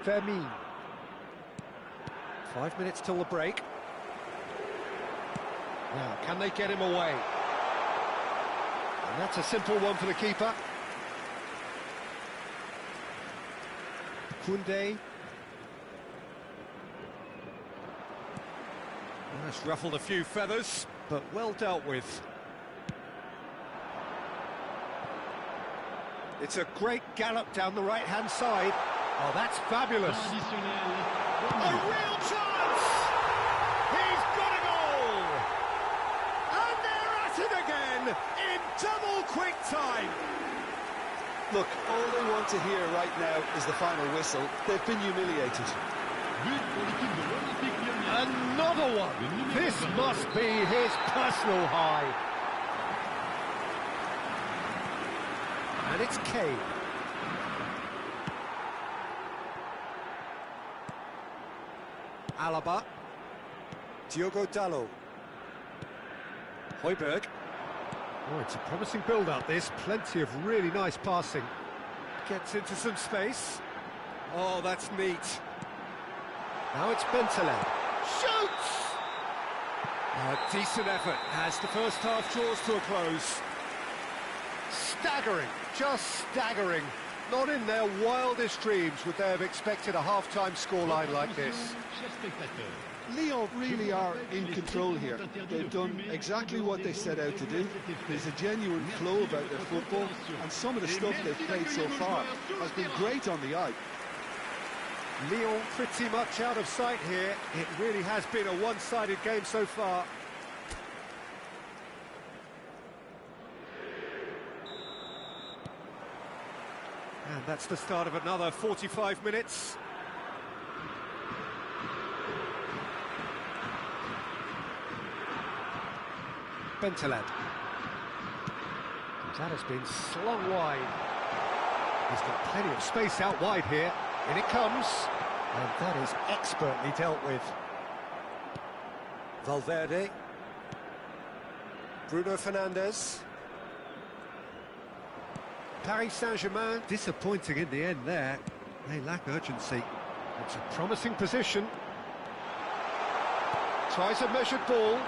Fermin. 5 minutes till the break. Now, can they get him away? And that's a simple one for the keeper. Koundé. That's ruffled a few feathers, but well dealt with. It's a great gallop down the right-hand side. Oh, that's fabulous. A real chance! He's got a goal! And they're at it again in double quick time. Look, all they want to hear right now is the final whistle. They've been humiliated. But pour l'équipe de l'Olympique Lyonnais. Another one! This must be his personal high. And it's Kane. Alaba. Diogo Dalot. Højbjerg. Oh, it's a promising build-up, this. Plenty of really nice passing. Gets into some space. Oh, that's neat. Now it's Bentaleb. Shoots! A decent effort as the first half draws to a close. Staggering, just staggering. Not in their wildest dreams would they have expected a half-time scoreline like this. Lyon really are in control here. They've done exactly what they set out to do. There's a genuine flow about their football, and some of the stuff they've played so far has been great on the eye. Lyon pretty much out of sight here. It really has been a one-sided game so far. And that's the start of another 45 minutes. Bentaleb. That has been slung wide. He's got plenty of space out wide here. In it comes. And that is expertly dealt with. Valverde. Bruno Fernandes. Paris Saint-Germain disappointing in the end there. They lack urgency. It's a promising position. Tries a measured ball.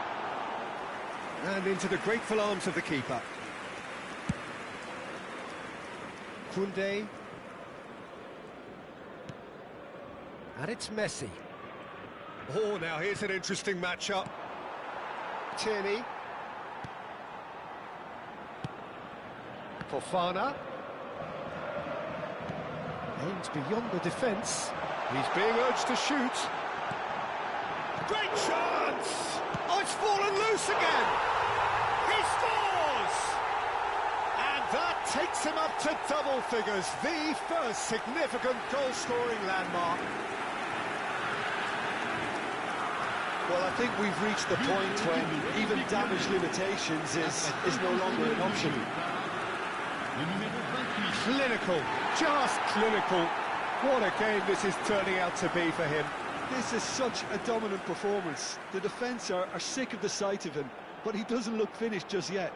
And into the grateful arms of the keeper. Koundé. And it's Messi. Oh, now here's an interesting matchup. Tierney. Fofana. Aims beyond the defence. He's being urged to shoot. Great chance! Oh, it's fallen loose again! He scores! And that takes him up to double figures, the first significant goal-scoring landmark. Well, I think we've reached the point when even damage limitations is no longer an option. Clinical, just clinical. What a game this is turning out to be for him. This is such a dominant performance. The defence are sick of the sight of him, but he doesn't look finished just yet.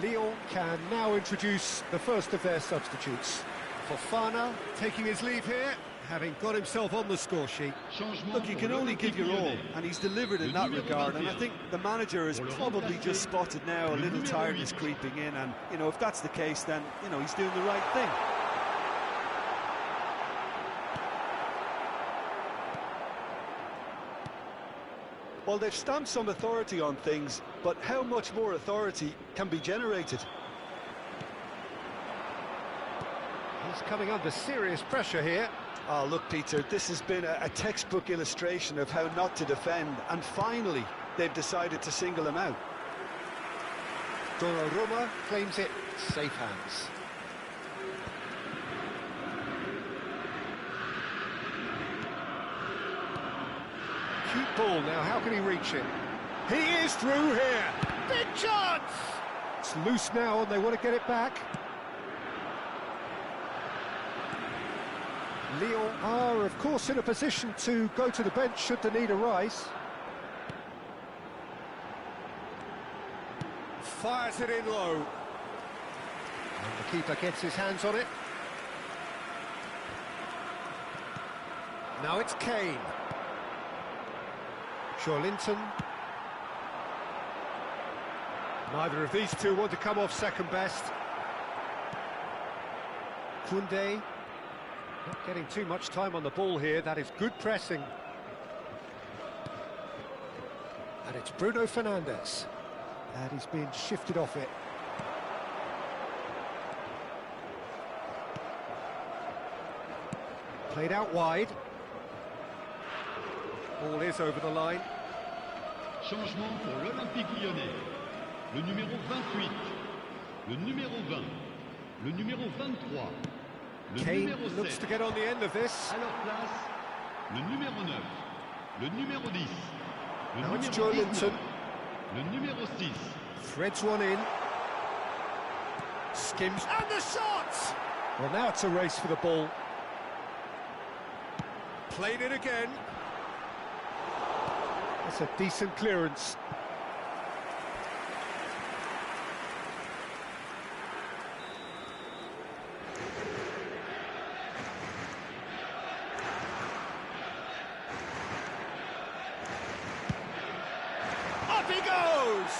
Lyon can now introduce the first of their substitutes. Fofana taking his leave here, having got himself on the score sheet. Look, you can only give your all, and he's delivered in that regard, and I think the manager has probably just spotted now a little tiredness creeping in, and, you know, if that's the case, then, you know, he's doing the right thing. Well, they've stamped some authority on things, but how much more authority can be generated? He's coming under serious pressure here. Oh, look, Peter, this has been a textbook illustration of how not to defend, and finally, they've decided to single him out. Donnarumma claims it, safe hands. Cute ball now, how can he reach it? He is through here! Big chance! It's loose now and they want to get it back. Lyon are, of course, in a position to go to the bench should the need arise. Fires it in low. And the keeper gets his hands on it. Now it's Kane. Joelinton. Neither of these two want to come off second best. Koundé. Not getting too much time on the ball here, that is good pressing. And it's Bruno Fernandes. And he's been shifted off it. Played out wide. Ball is over the line. Changement pour l'Olympique Lyonnais. Le numéro 28, le numéro 20, le numéro 23. Kane looks to get on the end of this. À leur place, le numéro 9, le numéro 10, le Now it's numéro Joelinton. 19, le numéro 6. Threads one in. Skims. And the shot! Well, now it's a race for the ball. Played it again. That's a decent clearance. Up he goes!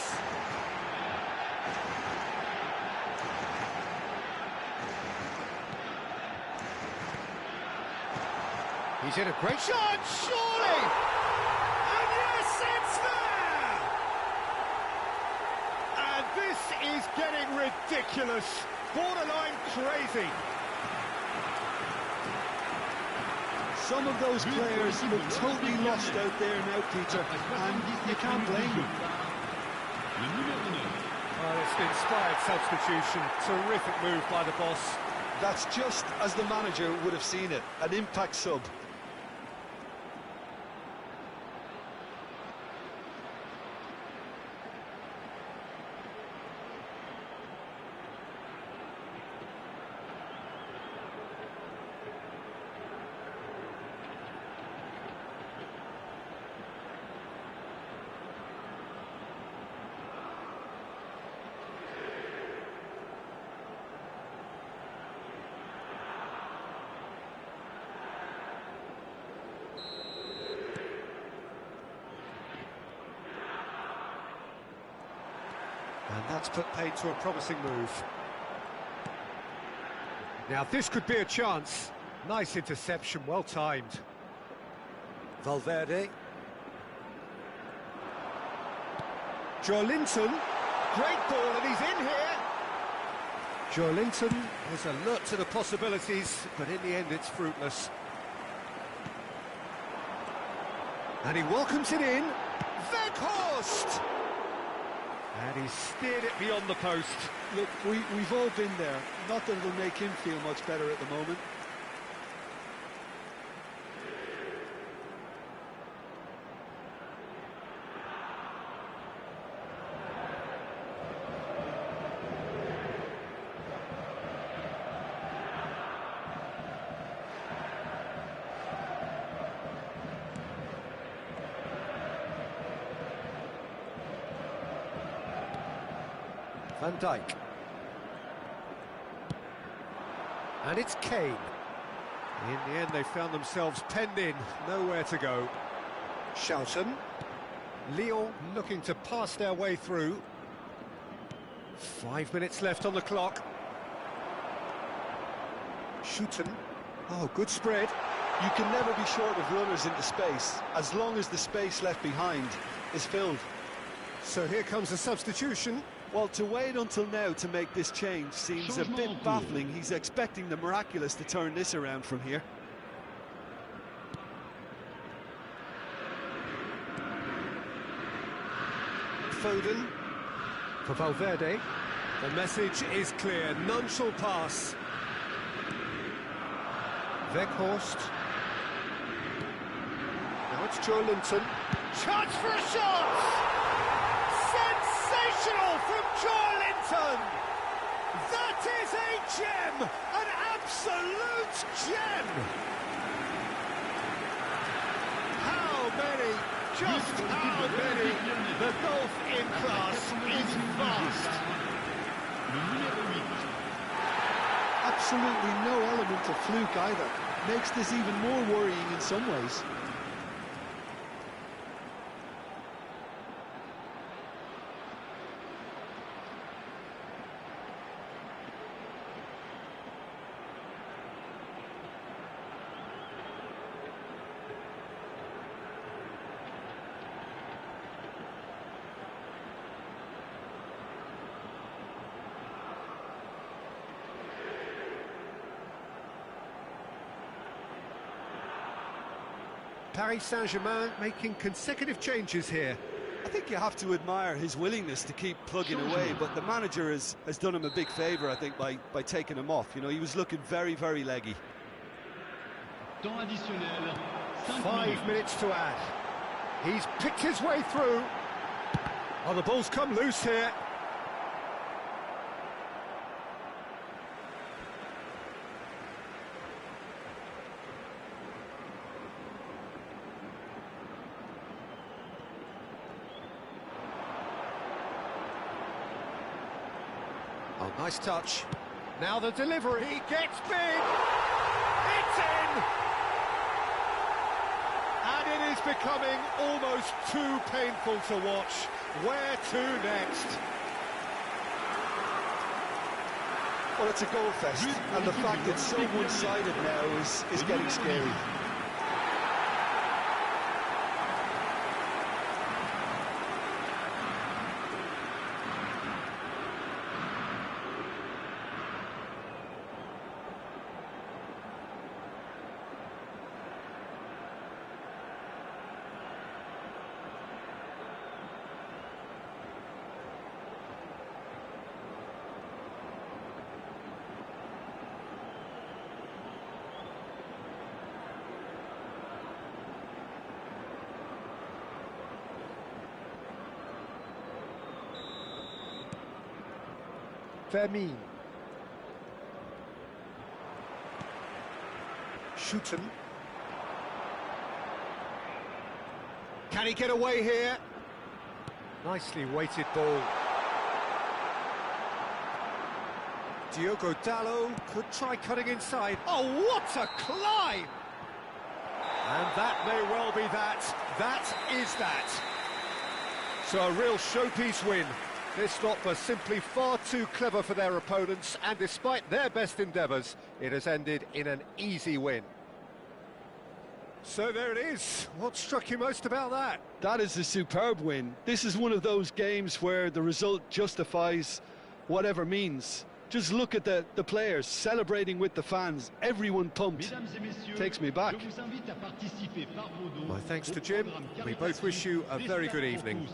He's in a great shot, surely! And yes, it's there! And this is getting ridiculous, borderline crazy. Some of those players look totally lost out there now, Peter, and you can't blame them. Le numéro 9. Oh, it's an inspired substitution, terrific move by the boss. That's just as the manager would have seen it, an impact sub. And that's put paid to a promising move. Now this could be a chance. Nice interception, well timed. Valverde. Joelinton. Great ball and he's in here. Joelinton is alert to the possibilities, but in the end it's fruitless. And he welcomes it in. Weghorst! And he steered it beyond the post. Look, we've all been there. Not that it'll make him feel much better at the moment. Van Dijk. And it's Kane. In the end, they found themselves penned in, nowhere to go. Shelton. Lyon looking to pass their way through. 5 minutes left on the clock. Shelton. Oh, good spread. You can never be short of runners into space, as long as the space left behind is filled. So here comes a substitution. Well, to wait until now to make this change seems a bit baffling. He's expecting the miraculous to turn this around from here. Foden for Valverde. The message is clear, none shall pass. Weghorst. Now it's Joe Linton. Chance for a shot! Sensational from Joe Linton! That is a gem! An absolute gem! How many? Just how many? The gulf in class is vast. Absolutely no element of fluke either. Makes this even more worrying in some ways. Paris Saint-Germain making consecutive changes here. I think you have to admire his willingness to keep plugging away, but the manager has done him a big favour, I think, by taking him off. You know, he was looking very, very leggy. 5 minutes to add. He's picked his way through. Oh, the ball's come loose here. Oh, nice touch. Now the delivery. He gets big. It's in. And it is becoming almost too painful to watch. Where to next? Well, it's a goal fest, and the fact it's so one-sided now is getting scary. Vermeer. Shelton. Can he get away here? Nicely weighted ball. Diogo Dalot could try cutting inside. Oh, what a climb! And that may well be that. That is that. So a real showpiece win. This lot was simply far too clever for their opponents, and despite their best endeavours, it has ended in an easy win. So there it is. What struck you most about that? That is a superb win. This is one of those games where the result justifies whatever means. Just look at the players celebrating with the fans. Everyone pumped. Takes me back. My thanks to Jim. We both wish you a very good evening.